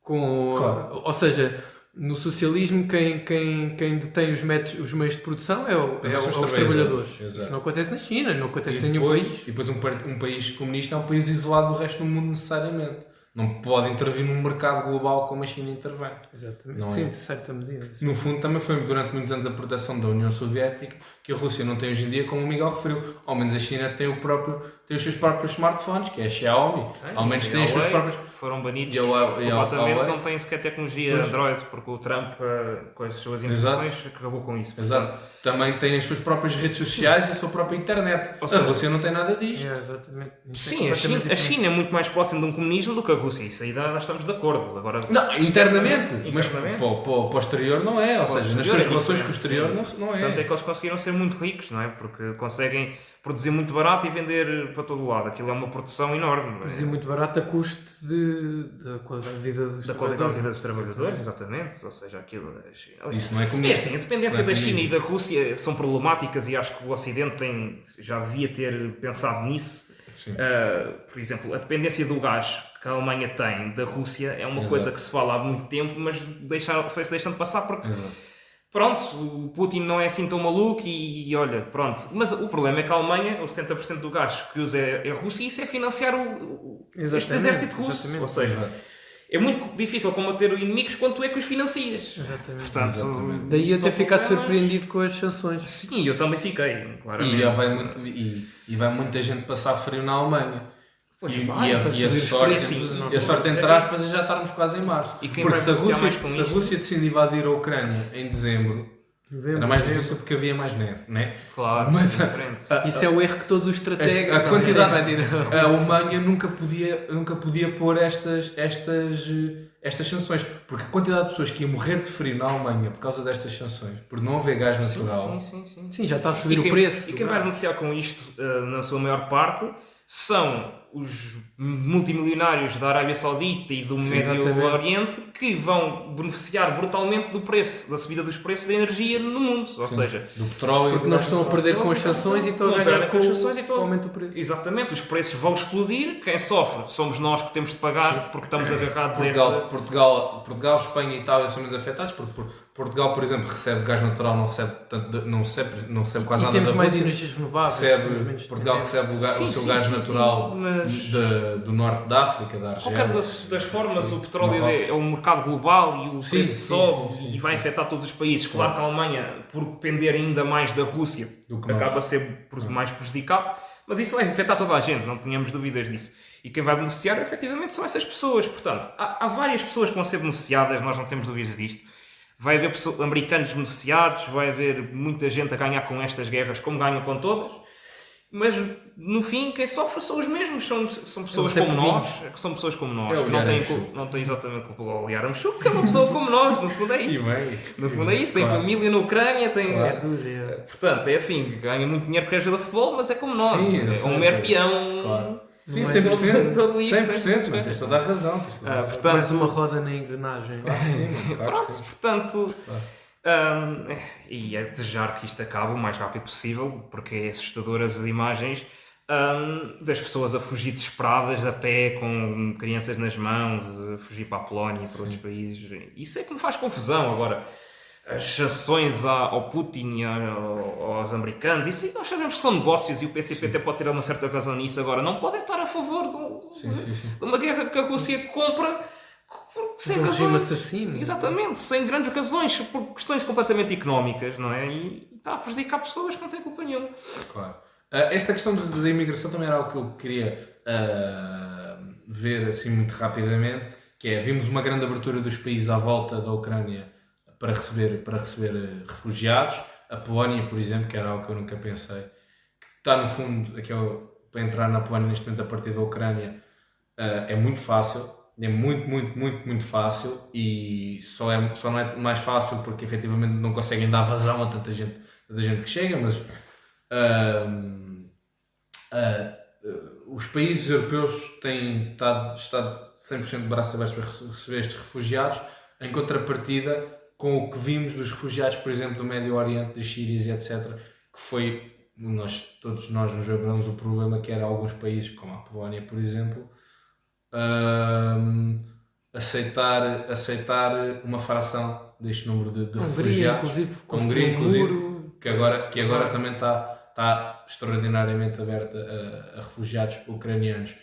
claro. Ou seja, no socialismo quem detém os meios de produção é os trabalhadores. Exato. Isso não acontece na China, não acontece em nenhum país. E depois um país comunista é um país isolado do resto do mundo necessariamente. Não pode intervir num mercado global como a China intervém. Exatamente. Não sim, é? de certa medida. Sim. No fundo, também foi durante muitos anos a proteção da União Soviética que a Rússia não tem hoje em dia, como o Miguel referiu. Ao menos a China tem os seus próprios smartphones, que é a Xiaomi. Ao menos tem os seus próprios. Foram banidos completamente, não têm sequer tecnologia Android, porque o Trump, com as suas instruções, acabou com isso. Exato. Também tem as suas próprias redes sociais e a sua própria internet. Ou seja, a Rússia não tem nada disto. Exatamente. Sim, a China é muito mais próxima de um comunismo do que a Rússia. Isso aí nós estamos de acordo. Agora, não, internamente. Mas para o exterior não é. Ou seja, nas suas relações com o exterior não é. Portanto, é que eles conseguiram ser muito ricos, não é? Porque conseguem produzir muito barato e vender para todo lado. Aquilo é uma produção enorme. Produzir muito barato a custo da qualidade de vida dos trabalhadores. Exatamente. Ou seja, aquilo... Isso não é comunismo. É assim, a dependência da China e da Rússia são problemáticas e acho que o Ocidente já devia ter pensado nisso. Por exemplo, a dependência do gás que a Alemanha tem da Rússia é uma coisa que se fala há muito tempo, mas foi-se deixando passar porque... Pronto, o Putin não é assim tão maluco e olha, pronto. Mas o problema é que a Alemanha, o 70% do gás que usa é Rússia e isso é financiar este exército russo. Ou seja, é muito difícil combater inimigos quando tu é que os financias. Exatamente. Portanto, Exatamente. Daí isso eu ter são ficado problemas. surpreendido com as sanções. Sim, eu também fiquei, claramente. E vai muita gente passar frio na Alemanha. Pois E, vai, e a, para e a subir os sorte, preços, e a sorte entre aspas é já estarmos quase em março. E quem Porque vai se a beneficiar mais com Rússia, se a isto? Rússia decide invadir a Ucrânia em dezembro, era mais difícil porque havia mais neve, né? Claro, Mas é diferente. Isso é o erro que todos os estrategas... a quantidade, a a Alemanha nunca podia pôr estas sanções, porque a quantidade de pessoas que iam morrer de frio na Alemanha por causa destas sanções, por não haver gás natural, Sim. Sim, já está a subir E o preço. E quem vai beneficiar com isto, na sua maior parte, são os multimilionários da Arábia Saudita e do Sim, Médio exatamente. Oriente que vão beneficiar brutalmente do preço, da subida dos preços da energia no mundo. Ou seja, do petróleo, Porque não estão a perder com as sanções e estão a Não ganhar perdem com com as sanções e o estão- aumento do preço. exatamente, os preços vão explodir. Quem sofre somos nós que temos de pagar porque estamos agarrados a essa. Portugal, Espanha e Itália são menos afetados porque Portugal, por exemplo, recebe gás natural, não recebe quase E nada temos da mais Rússia. energias renováveis. temos Recebe, menos Portugal dependência. recebe o Sim, seu sim, gás sim, natural sim, mas- do norte da África, da Argélia. Qualquer das formas, o petróleo Marrocos. é um mercado global e o Sim, preço sim, sobe sim, e vai afetar todos os países. Claro que a Alemanha, por depender ainda mais da Rússia, Do que nós. acaba a ser mais prejudicado, mas isso vai afetar toda a gente, não tenhamos dúvidas disso. E quem vai beneficiar, efetivamente, são essas pessoas. Portanto, há várias pessoas que vão ser beneficiadas, nós não temos dúvidas disto. Vai haver americanos beneficiados, vai haver muita gente a ganhar com estas guerras, como ganham com todas. Mas, no fim, quem sofre são os mesmos, são pessoas sempre como nós, que são pessoas como nós, É o que não têm, Yaramchuk. não têm exatamente culpa do Yaramchuk, que é uma pessoa como nós, no fundo é E isso. bem, No fundo é isso, tem claro. família na Ucrânia, tem... Claro. É duro, é. Portanto, é assim, ganha muito dinheiro porque joga futebol, mas é como nós, Sim, eu é sei, um mero peão. claro. Sim, Não é 100%. todo isto, 100%, não, tens toda a razão. Tens toda a razão. Portanto, Mais uma roda na engrenagem. Claro que sim, mano, claro que pronto, sim. portanto, Claro. e é desejar que isto acabe o mais rápido possível, porque é assustador as imagens das pessoas a fugir desesperadas a pé, com crianças nas mãos, a fugir para a Polónia e para outros países. Isso é que me faz confusão. Agora, as sanções ao Putin e aos americanos, isso nós sabemos que são negócios e o PCP até pode ter uma certa razão nisso. Agora, não podem estar a favor Sim. de uma guerra que a Rússia compra sem Um regime razões. assassino. Exatamente, sem grandes razões, por questões completamente económicas, não é? E está a prejudicar pessoas que não têm culpa nenhuma. Claro. Esta questão da imigração também era algo que eu queria ver assim muito rapidamente, que é, vimos uma grande abertura dos países à volta da Ucrânia para receber refugiados. A Polónia, por exemplo, que era algo que eu nunca pensei, que está no fundo, para entrar na Polónia neste momento a partir da Ucrânia, é muito fácil, é muito fácil, e só não é mais fácil porque efetivamente não conseguem dar vazão a tanta gente que chega, mas os países europeus têm estado 100% de braços abertos para receber estes refugiados, em contrapartida com o que vimos dos refugiados, por exemplo, do Médio Oriente, das Sírias e etc., que foi, todos nós nos lembramos o problema que era alguns países, como a Polónia, por exemplo, aceitar uma fração deste número de A Hungria, refugiados. inclusive, A Hungria, construiu um muro. que agora também está extraordinariamente aberta a refugiados ucranianos.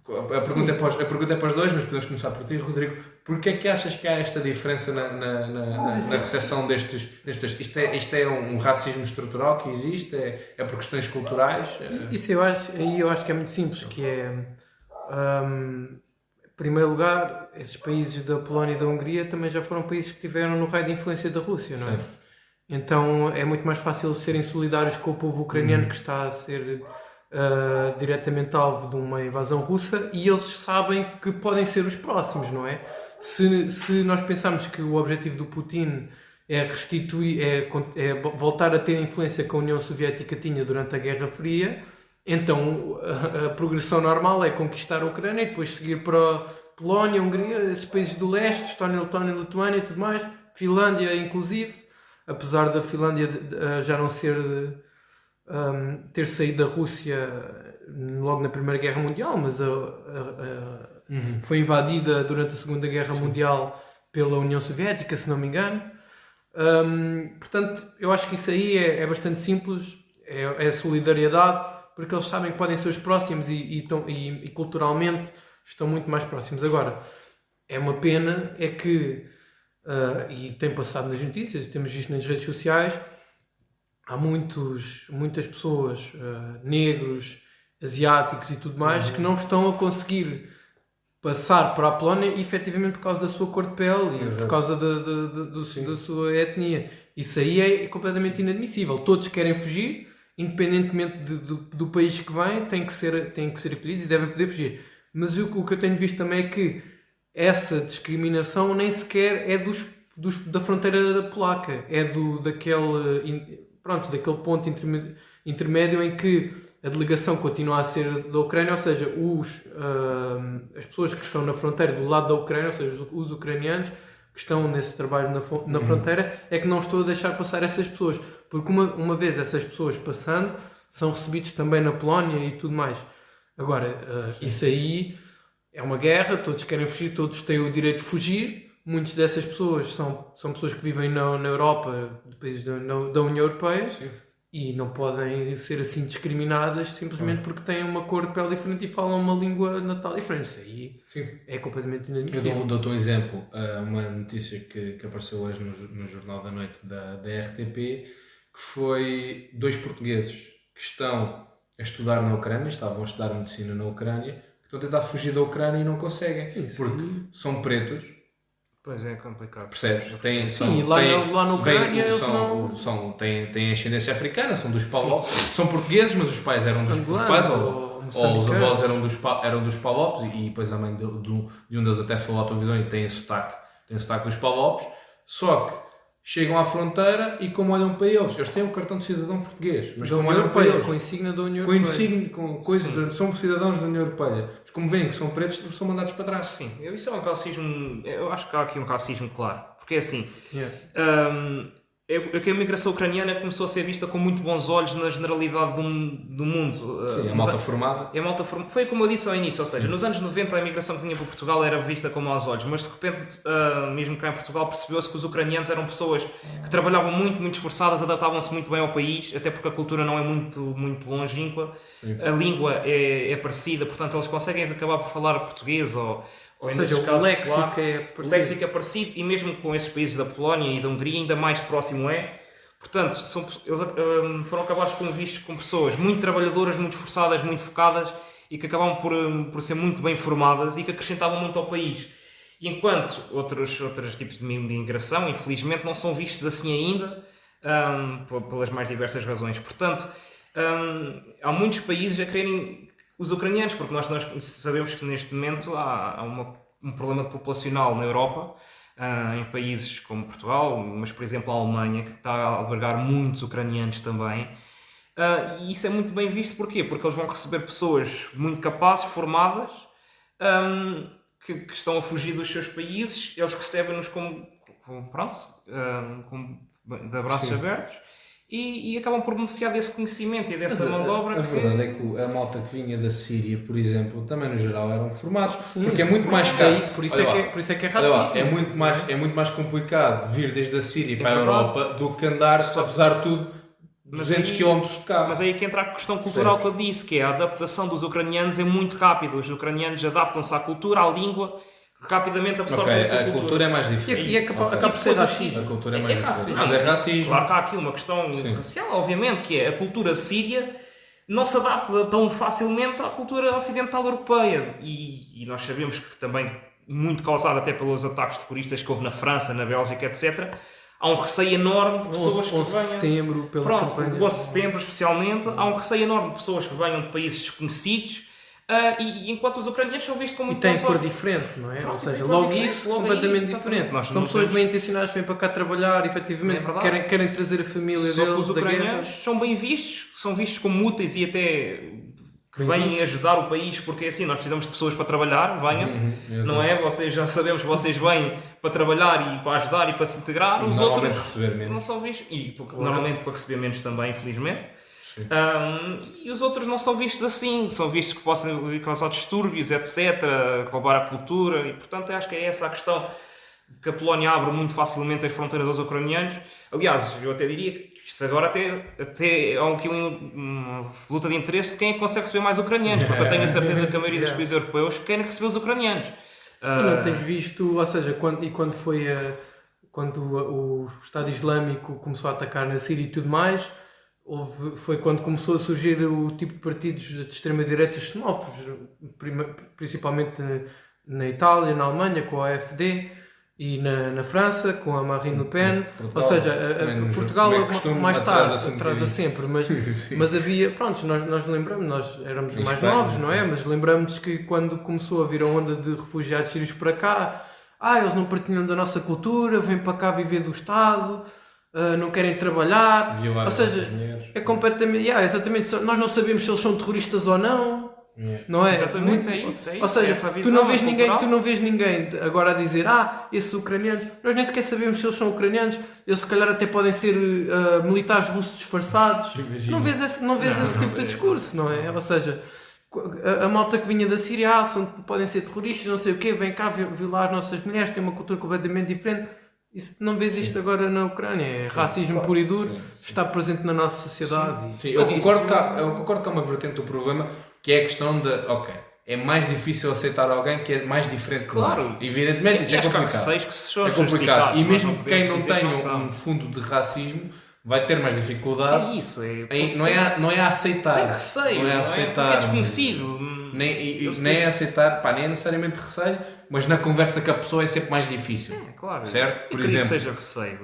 A pergunta é para os dois, mas podemos começar por ti, Rodrigo. Porquê é que achas que há esta diferença na recepção destes? Isto é um racismo estrutural que existe? É por questões culturais? Isso eu acho que é muito simples, que é... em primeiro lugar, esses países da Polónia e da Hungria também já foram países que tiveram no raio de influência da Rússia, não é? Sim. Então é muito mais fácil serem solidários com o povo ucraniano que está a ser diretamente alvo de uma invasão russa, e eles sabem que podem ser os próximos, não é? Se nós pensarmos que o objetivo do Putin é restituir, é voltar a ter a influência que a União Soviética tinha durante a Guerra Fria, então a progressão normal é conquistar a Ucrânia e depois seguir para a Polónia, Hungria, esses países do leste, Estónia, Letónia, Lituânia e tudo mais, Finlândia inclusive, apesar da Finlândia já não ter saído da Rússia logo na Primeira Guerra Mundial, mas foi invadida durante a Segunda Guerra Mundial pela União Soviética, se não me engano. Portanto, eu acho que isso aí é bastante simples, é solidariedade. porque eles sabem que podem ser os próximos e culturalmente estão muito mais próximos. Agora, é uma pena, é que, e tem passado nas notícias, temos visto nas redes sociais, há muitas pessoas, negros, asiáticos e tudo mais, que não estão a conseguir passar para a Polónia efetivamente por causa da sua cor de pele e por causa da sua etnia. Isso aí é completamente inadmissível. Todos querem fugir, independentemente do país que vêm, têm que ser acolhidos e devem poder fugir. Mas o que eu tenho visto também é que essa discriminação nem sequer é da fronteira polaca, é daquele ponto intermédio em que a delegação continua a ser da Ucrânia, ou seja, as pessoas que estão na fronteira do lado da Ucrânia, ou seja, os ucranianos que estão nesse trabalho na fronteira, é que não estou a deixar passar essas pessoas, porque uma vez essas pessoas passando, são recebidos também na Polónia e tudo mais. Agora, isso aí é uma guerra, todos querem fugir, todos têm o direito de fugir, muitas dessas pessoas são pessoas que vivem na Europa, de países da União Europeia, Sim. e não podem ser assim discriminadas simplesmente porque têm uma cor de pele diferente e falam uma língua natal diferente. Isso aí é completamente inadmissível. Eu dou-te um exemplo, uma notícia que apareceu hoje no Jornal da Noite da RTP, que foi 2 portugueses que estão a estudar na Ucrânia, estavam a estudar medicina na Ucrânia, que estão a tentar fugir da Ucrânia e não conseguem, porque são pretos. Pois é complicado. Percebes? Lá na Ucrânia eles têm ascendência africana, são dos PALOP, são portugueses, mas os pais eram dos pais, ou os avós eram dos PALOPs, e depois a mãe de um deles até falou à televisão e tem sotaque dos PALOPs, só que chegam à fronteira e como olham para eles têm um cartão de cidadão português, mas como olham para eles, com insígnia da União Europeia, com coisas, são cidadãos da União Europeia, mas como veem que são pretos, são mandados para trás. Sim, isso é um racismo, eu acho que há aqui um racismo claro, porque é assim, é que a imigração ucraniana começou a ser vista com muito bons olhos na generalidade do mundo. Sim, a malta formada. Foi como eu disse ao início, ou seja, nos anos 90 a imigração que vinha para Portugal era vista com maus olhos, mas de repente, mesmo cá em Portugal, percebeu-se que os ucranianos eram pessoas que trabalhavam muito, muito esforçadas, adaptavam-se muito bem ao país, até porque a cultura não é muito, muito longínqua, a língua é parecida, portanto eles conseguem acabar por falar português ou seja, o léxico é parecido, e mesmo com esses países da Polónia e da Hungria ainda mais próximo é. Portanto, eles foram acabados vistos como pessoas muito trabalhadoras, muito esforçadas, muito focadas e que acabavam por ser muito bem formadas e que acrescentavam muito ao país. E enquanto outros tipos de imigração, infelizmente, não são vistos assim ainda, pelas mais diversas razões. Portanto, há muitos países a quererem os ucranianos, porque nós sabemos que neste momento há um problema populacional na Europa, em países como Portugal, mas por exemplo a Alemanha, que está a albergar muitos ucranianos também, e isso é muito bem visto. Porquê? Porque eles vão receber pessoas muito capazes, formadas, que estão a fugir dos seus países, eles recebem-nos de abraços abertos. E acabam por beneficiar desse conhecimento e dessa mão de obra. A verdade é que a malta que vinha da Síria, por exemplo, também no geral eram formados, porque é muito mais caro. Por isso é que é racismo. É muito mais complicado vir desde a Síria para a Europa do que andar, apesar de tudo, 200 km de carro. Mas aí é que entra a questão cultural que eu disse, que é a adaptação dos ucranianos é muito rápida. Os ucranianos adaptam-se à cultura, à língua, rapidamente absorvem a cultura é mais difícil. E acaba por ser racismo. A cultura é mais difícil. Mas é racismo. Claro que há aqui uma questão racial, obviamente, que é a cultura síria não se adapta tão facilmente à cultura ocidental europeia. E nós sabemos que também, muito causado até pelos ataques terroristas que houve na França, na Bélgica, etc., há um receio enorme de pessoas que venham... 11 de setembro, pela campanha. 11 de setembro, especialmente, há um receio enorme de pessoas que venham de países desconhecidos, e enquanto os ucranianos são vistos como muito têm cor diferente, não é? Pronto, ou seja, logo isso, completamente diferente. São pessoas bem intencionadas, vêm para cá trabalhar, efetivamente, querem trazer a família deles da guerra. Os ucranianos são bem vistos, são vistos como úteis e até que vêm ajudar o país, porque é assim, nós precisamos de pessoas para trabalhar, venham, não é? Já sabemos que vocês vêm para trabalhar e para ajudar e para se integrar, os outros receber menos. Não são vistos, normalmente para receber menos também, infelizmente. E os outros não são vistos assim, são vistos que possam causar distúrbios, etc., roubar a cultura, e portanto acho que é essa a questão de que a Polónia abre muito facilmente as fronteiras aos ucranianos. Aliás, eu até diria que isto agora até há aqui uma luta de interesse de quem é que consegue receber mais ucranianos, porque eu tenho a certeza que a maioria dos países europeus querem receber os ucranianos. E não tens visto, ou seja, quando foi quando o Estado Islâmico começou a atacar na Síria e tudo mais, foi quando começou a surgir o tipo de partidos de extrema-direita xenófobos, principalmente na Itália, na Alemanha, com a AfD, e na França, com a Marine Le Pen. Portugal, ou seja, Portugal mais tarde atrasa sempre, mas havia, pronto, nós lembramos, nós éramos mais novos, não é? Mas lembramos que quando começou a vir a onda de refugiados sírios para cá, eles não partilham da nossa cultura, vêm para cá viver do Estado, não querem trabalhar, ou seja, é completamente, exatamente, nós não sabemos se eles são terroristas ou não. Não é? Exatamente, é isso. Ou seja, tu não vês ninguém agora a dizer esses ucranianos, nós nem sequer sabemos se eles são ucranianos, eles se calhar até podem ser militares russos disfarçados. Não vês esse tipo de discurso, não é? Ou seja, a malta que vinha da Síria, podem ser terroristas, não sei o quê, vem cá violar as nossas mulheres, têm uma cultura completamente diferente. Não vês isto agora na Ucrânia, é racismo puro e duro, está presente na nossa sociedade. Sim. Eu concordo que há uma vertente do problema, que é a questão de, é mais difícil aceitar alguém que é mais diferente que nós. Evidentemente, isso é complicado. É complicado. E mesmo quem não tenha um fundo de racismo vai ter mais dificuldade. Não é a aceitar. Tem receio, não é aceitar. Porque é desconhecido. Nem é aceitar, nem é necessariamente receio, mas na conversa com a pessoa é sempre mais difícil. Claro. Certo? Por exemplo, que seja receio,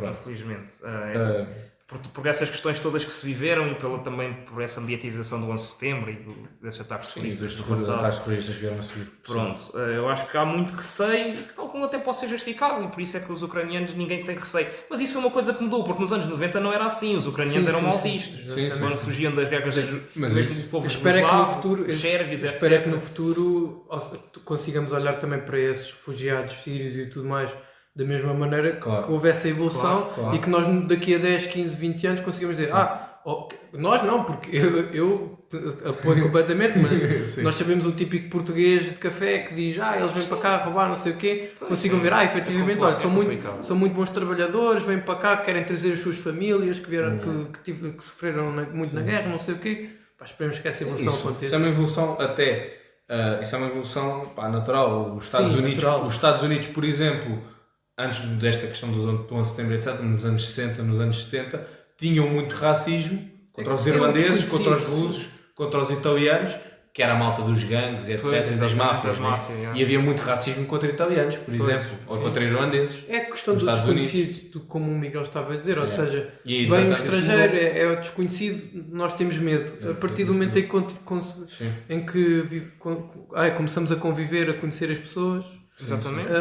infelizmente. Por essas questões todas que se viveram e também por essa mediatização do 11 de setembro e desses ataques terroristas. Os ataques terroristas vieram a seguir. Pronto, eu acho que há muito receio, que algum até pode ser justificado, e por isso é que os ucranianos ninguém tem receio. Mas isso foi uma coisa que mudou, porque nos anos 90 não era assim, os ucranianos eram mal vistos. Quando fugiam das guerras do povo jugoslavo, sérvios, etc. Espero que no futuro consigamos olhar também para esses refugiados sírios e tudo mais da mesma maneira, que houve essa evolução e que nós daqui a 10, 15, 20 anos conseguimos dizer nós não, porque eu apoio completamente, mas nós sabemos o típico português de café que diz eles vêm para cá roubar não sei o quê, consigam ver, efetivamente, são muito bons trabalhadores, vêm para cá, querem trazer as suas famílias que vieram, que sofreram muito na guerra, não sei o quê. Esperemos que essa evolução aconteça. Isso é uma evolução isso é uma evolução natural. Os Estados Unidos, por exemplo, antes desta questão do 11 de setembro, etc., nos anos 60, nos anos 70, tinham muito racismo contra os irlandeses, contra os russos, contra os italianos, que era a malta dos gangues, etc., das máfias. E havia muito racismo contra italianos, por exemplo, ou contra irlandeses. É a questão do desconhecido, como o Miguel estava a dizer, ou seja, vem o estrangeiro, é o desconhecido, nós temos medo. A partir do momento em que começamos a conviver, a conhecer as pessoas... Exatamente.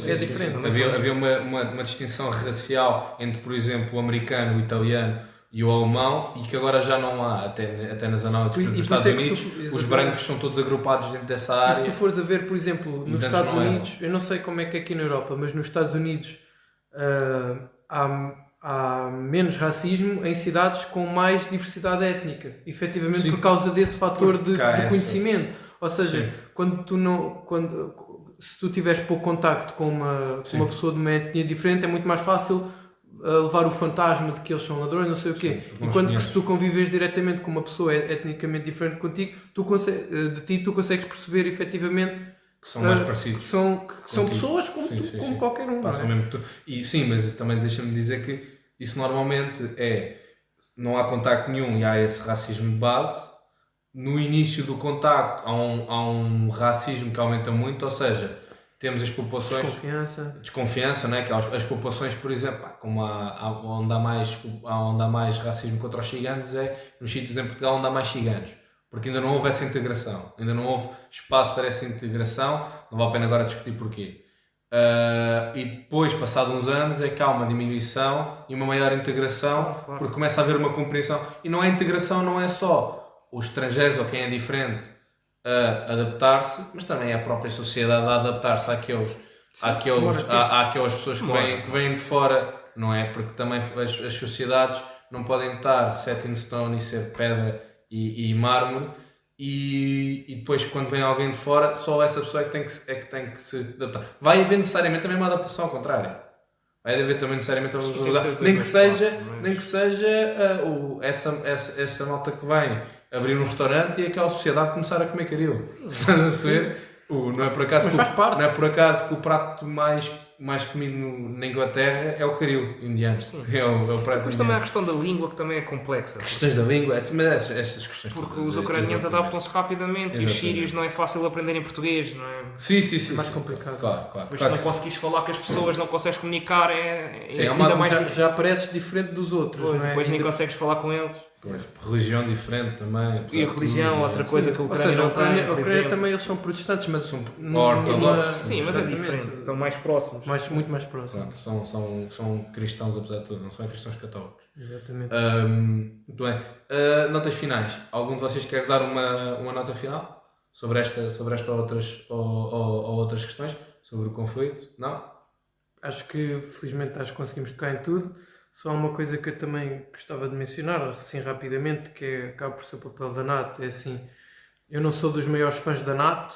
É diferente. Havia uma distinção racial entre, por exemplo, o americano, o italiano e o alemão, e que agora já não há, até nas análises dos Estados Unidos, os brancos são todos agrupados dentro dessa área. E se tu fores a ver, por exemplo, nos Estados Unidos, eu não sei como é que é aqui na Europa, mas nos Estados Unidos há menos racismo em cidades com mais diversidade étnica, efetivamente por causa desse fator de conhecimento. Ou seja, se tu tiveres pouco contacto com uma pessoa de uma etnia diferente, é muito mais fácil levar o fantasma de que eles são ladrões, não sei o quê. Enquanto que se tu convives diretamente com uma pessoa etnicamente diferente contigo, tu consegues perceber efetivamente que são mais parecidos. Que são pessoas como qualquer um. Passam mesmo mas também deixa-me dizer que isso normalmente não há contacto nenhum e há esse racismo de base. No início do contacto há um racismo que aumenta muito, ou seja, temos as populações... Desconfiança, né? Que as populações, por exemplo, como onde há mais racismo contra os ciganos nos sítios em Portugal onde há mais ciganos, porque ainda não houve essa integração, ainda não houve espaço para essa integração, não vale a pena agora discutir porquê. E depois, passados uns anos, é que há uma diminuição e uma maior integração, porque começa a haver uma compreensão, e não é integração, não é só os estrangeiros ou quem é diferente a adaptar-se, mas também a própria sociedade a adaptar-se àquelas pessoas que vêm de fora, não é? Porque também as sociedades não podem estar set in stone e ser pedra e mármore, e depois quando vem alguém de fora, só essa pessoa é que tem que se adaptar. Vai haver necessariamente também uma adaptação ao contrário. Vai haver também necessariamente a Sim, responsabilidade. tem que ser outra coisa, mas- Nem que seja essa nota que vem abrir um restaurante e aquela sociedade começar a comer caril. Estás a ser? Não é por acaso Mas faz parte. Não é por acaso que o prato mais comido na Inglaterra é o caril indiano. É o prato Depois também há a indiano. questão da língua, que também é complexa. Questões da língua, mas essas questões Porque todas, os ucranianos exatamente. adaptam-se rapidamente e os Exatamente. sírios não é fácil aprenderem português, não é? Sim. mais sim. complicado. Claro. Depois se claro não que sim. conseguires falar com as pessoas, não consegues comunicar, Sim, há ainda uma- mais Já, difícil. já pareces diferente dos outros, Pois, não é? depois nem Ainda- consegues falar com eles. Pois, religião diferente também. apesar E a de religião, tudo, outra é. coisa que a Ou Ucrânia seja, não a Ucrânia, tem, a por Ucrânia exemplo. também eles são protestantes, mas São numa- ortodoxos. Sim, mas é exatamente. diferente, estão mais próximos. Muito mais próximos. Pronto, são cristãos apesar de tudo, não são cristãos católicos. Exatamente. Muito bem. Notas finais. Algum de vocês quer dar uma nota final sobre esta ou outras questões? Sobre o conflito? Não? Acho que felizmente conseguimos tocar em tudo. Só há uma coisa que eu também gostava de mencionar, assim rapidamente, que acaba por ser o papel da NATO. É assim, eu não sou dos maiores fãs da NATO.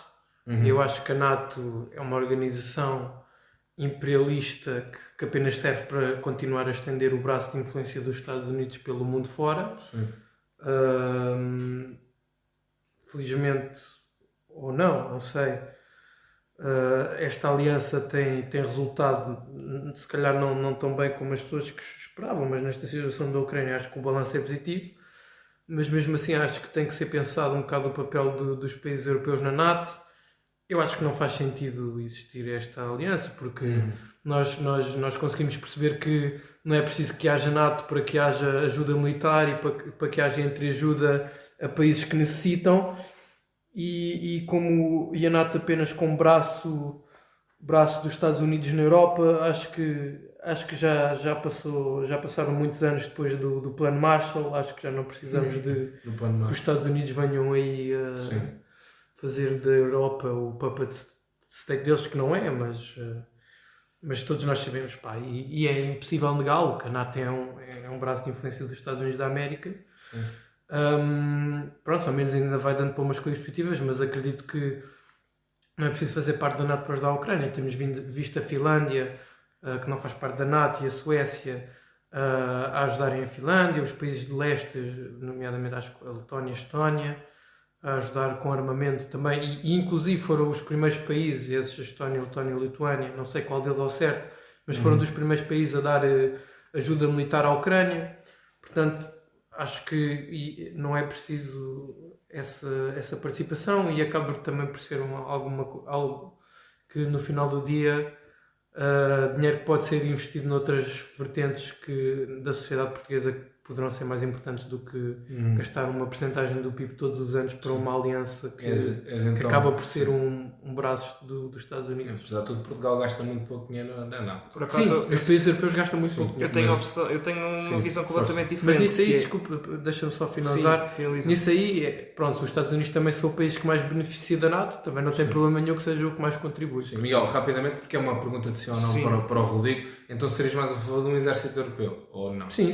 Eu acho que a NATO é uma organização imperialista que apenas serve para continuar a estender o braço de influência dos Estados Unidos pelo mundo fora. Sim. Felizmente, ou não sei, esta aliança tem resultado, se calhar não tão bem como as pessoas que esperavam, mas nesta situação da Ucrânia acho que o balanço é positivo. Mas mesmo assim acho que tem que ser pensado um bocado o papel dos países europeus na NATO. Eu acho que não faz sentido existir esta aliança, porque nós conseguimos perceber que não é preciso que haja NATO para que haja ajuda militar e para que haja entreajuda a países que necessitam, e a NATO apenas com braço dos Estados Unidos na Europa, acho que já passaram muitos anos depois do Plano Marshall. Acho que já não precisamos de No plano que mais. os Estados Unidos venham aí Sim. fazer da Europa o puppet state deles, que não é, mas todos nós sabemos, pá, e é impossível negá-lo, que a NATO é um braço de influência dos Estados Unidos da América. Sim. Pronto, ao menos ainda vai dando para umas coisas positivas, mas acredito que não é preciso fazer parte da NATO para ajudar a Ucrânia. Temos visto a Finlândia, que não faz parte da NATO, e a Suécia a ajudarem a Finlândia, os países de leste, nomeadamente acho que a Letónia e a Estónia, a ajudar com armamento também, e inclusive foram os primeiros países, esses, a Estónia, a Letónia e a Lituânia, não sei qual deles ao certo, mas foram dos primeiros países a dar ajuda militar à Ucrânia. Portanto, acho que não é preciso essa participação, e acaba também por ser algo que no final do dia dinheiro que pode ser investido noutras vertentes da sociedade portuguesa que poderão ser mais importantes do que gastar uma porcentagem do PIB todos os anos para uma aliança que Então, acaba por ser um braço dos Estados Unidos. apesar de tudo, Portugal gasta muito pouco dinheiro na NATO. Por acaso, Sim, os países europeus gastam muito pouco eu dinheiro. tenho, eu tenho uma Sim, visão força. completamente Mas diferente. nisso aí, que é- desculpa, deixa-me só finalizar. Sim, finaliza. Nisso aí, pronto, os Estados Unidos também são o país que mais beneficia da NATO, também não tem problema nenhum que seja o que mais contribui. Sim, Miguel, rapidamente, porque é uma pergunta de sim ou não Sim. para o Rodrigo, então serias mais a favor de um exército europeu, ou não? Sim,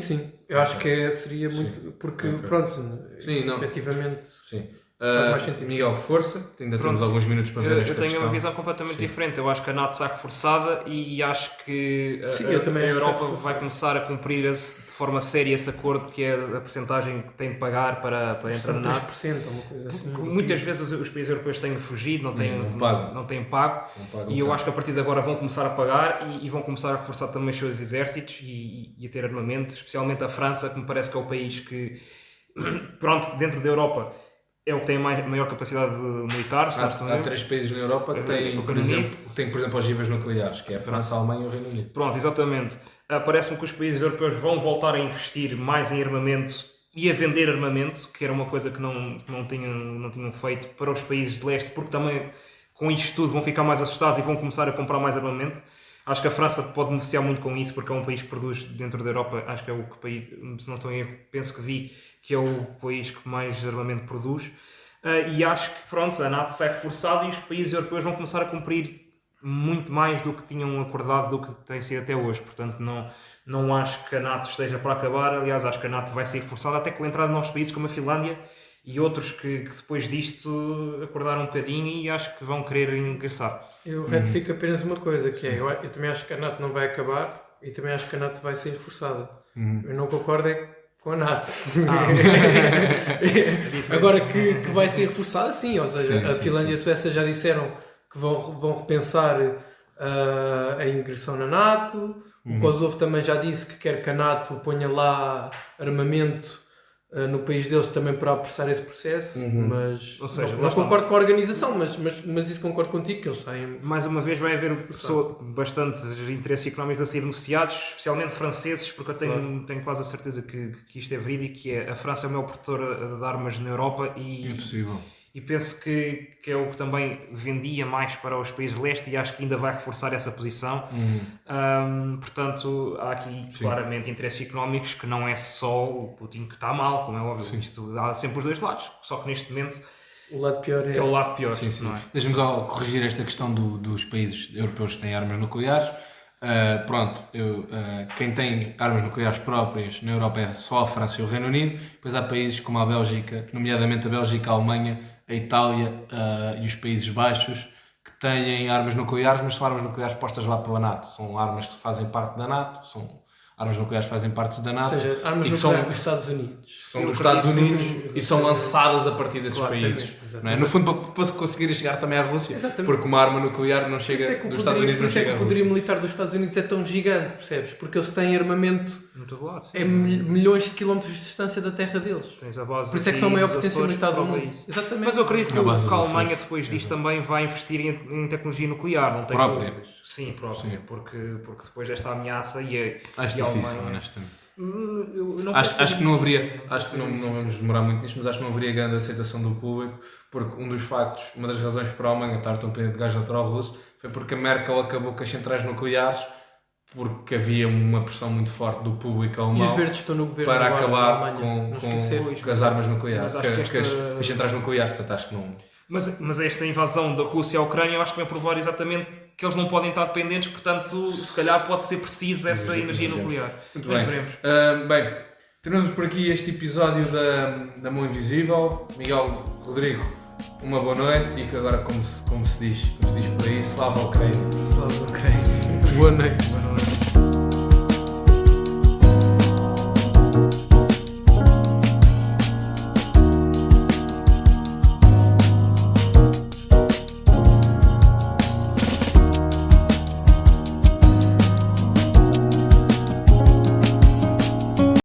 eu acho que seria muito, porque Ok. pronto, Sim, não. efetivamente Sim. faz mais sentido. Miguel, força, ainda temos Pronto. alguns minutos para ver Eu esta tenho questão. uma visão completamente Sim. diferente. Eu acho que a NATO está reforçada e acho que Sim, eu também a acho que Europa está reforçada. vai começar a cumprir de forma séria esse acordo, que é a percentagem que tem de pagar para entrar na são NATO. 3% ou uma coisa assim. Porque muitas vezes os países europeus têm fugido, não têm Não pagam. não têm pago. Não pagam E eu tanto. acho que a partir de agora vão começar a pagar e vão começar a reforçar também os seus exércitos e a ter armamento, especialmente a França, que me parece que é o país que, pronto, dentro da Europa é o que tem a maior capacidade militar. Se não estou a Há ver. 3 países na Europa que O têm, Reino por Unido. exemplo, ogivas nucleares, que é a França, a Alemanha e o Reino Unido. Pronto, exatamente. Parece-me que os países europeus vão voltar a investir mais em armamento e a vender armamento, que era uma coisa que não tinham feito para os países de leste, porque também com isto tudo vão ficar mais assustados e vão começar a comprar mais armamento. Acho que a França pode beneficiar muito com isso, porque é um país que produz dentro da Europa, acho que é o país, se não estou em erro, penso que vi, que é o país que mais armamento produz. E acho que pronto, a NATO sai reforçada e os países europeus vão começar a cumprir muito mais do que tinham acordado, do que tem sido até hoje. Portanto, não acho que a NATO esteja para acabar. Aliás, acho que a NATO vai ser reforçada até com a entrada de novos países como a Finlândia e outros que depois disto acordaram um bocadinho e acho que vão querer ingressar. Eu retifico apenas uma coisa, que é, eu também acho que a NATO não vai acabar, E também acho que a NATO vai ser reforçada. Eu não concordo com a NATO. Agora que vai ser reforçada, sim. Ou seja, a Finlândia e a Suécia já disseram que vão repensar a ingressão na NATO. O Kosovo também já disse que quer que a NATO ponha lá armamento no país deles também para apressar esse processo, mas Ou seja, não concordo com a organização, mas isso concordo contigo, que eles saem... Mais uma vez vai haver bastantes interesses económicos a ser beneficiados, especialmente franceses, porque eu tenho quase a certeza que isto é verídico, que a França é o maior produtor de armas na Europa É possível. e penso que é o que também vendia mais para os países de leste e acho que ainda vai reforçar essa posição. Portanto, há aqui claramente interesses económicos que não é só o Putin que está mal, como é óbvio. Isto há sempre os dois lados, só que neste momento o lado pior é o lado pior. Sim. Não é? Deixa-me só corrigir esta questão dos países europeus que têm armas nucleares. Quem tem armas nucleares próprias na Europa é só a França e o Reino Unido. Depois há países como a Bélgica, nomeadamente a Bélgica, a Alemanha, a Itália e os Países Baixos, que têm armas nucleares, mas são armas nucleares postas lá pela NATO. São armas que fazem parte da NATO, são armas nucleares que fazem parte da NATO. Ou seja, armas nucleares dos Estados Unidos. São dos Estados Unidos e são lançadas a partir desses países. Não é? No fundo, para conseguirem chegar também à Rússia. Exatamente. Porque uma arma nuclear não chega dos Estados Unidos, não chega à o Rússia. poderio militar dos Estados Unidos é tão gigante, percebes? Porque eles têm armamento No todo lado, sim. a milhões de quilómetros de distância da terra deles. Tens a base Por isso é que são a maior potência militar do mundo. Isso. Exatamente. Mas eu acredito que Na base a dos Alemanha Açores. depois disto também vai investir em tecnologia nuclear, não tem Própria? dúvidas. Sim, própria. Sim. Porque depois desta ameaça e Acho e a difícil, Alemanha... honestamente. Eu não Acho que não haveria, difícil, acho que não difícil. vamos demorar muito nisto, mas acho que não haveria grande aceitação do público, porque um dos factos, uma das razões para a Alemanha estar tão dependente de gás natural russo foi porque a Merkel acabou com as centrais nucleares, porque havia uma pressão muito forte do público E os alemão verdes estão no governo para agora, na acabar Alemanha, não esquecer. com as armas nucleares, Mas acho que com as centrais nucleares, portanto acho que não... Mas esta invasão da Rússia à Ucrânia eu acho que vai provar exatamente que eles não podem estar dependentes, portanto se calhar pode ser preciso essa energia nuclear. Muito Mas bem. veremos. Bem, terminamos por aqui este episódio da Mão Invisível. Miguel, Rodrigo, uma boa noite e que agora, como se diz por aí, slava a Ucrânia. Ok. Boa noite. Boa noite.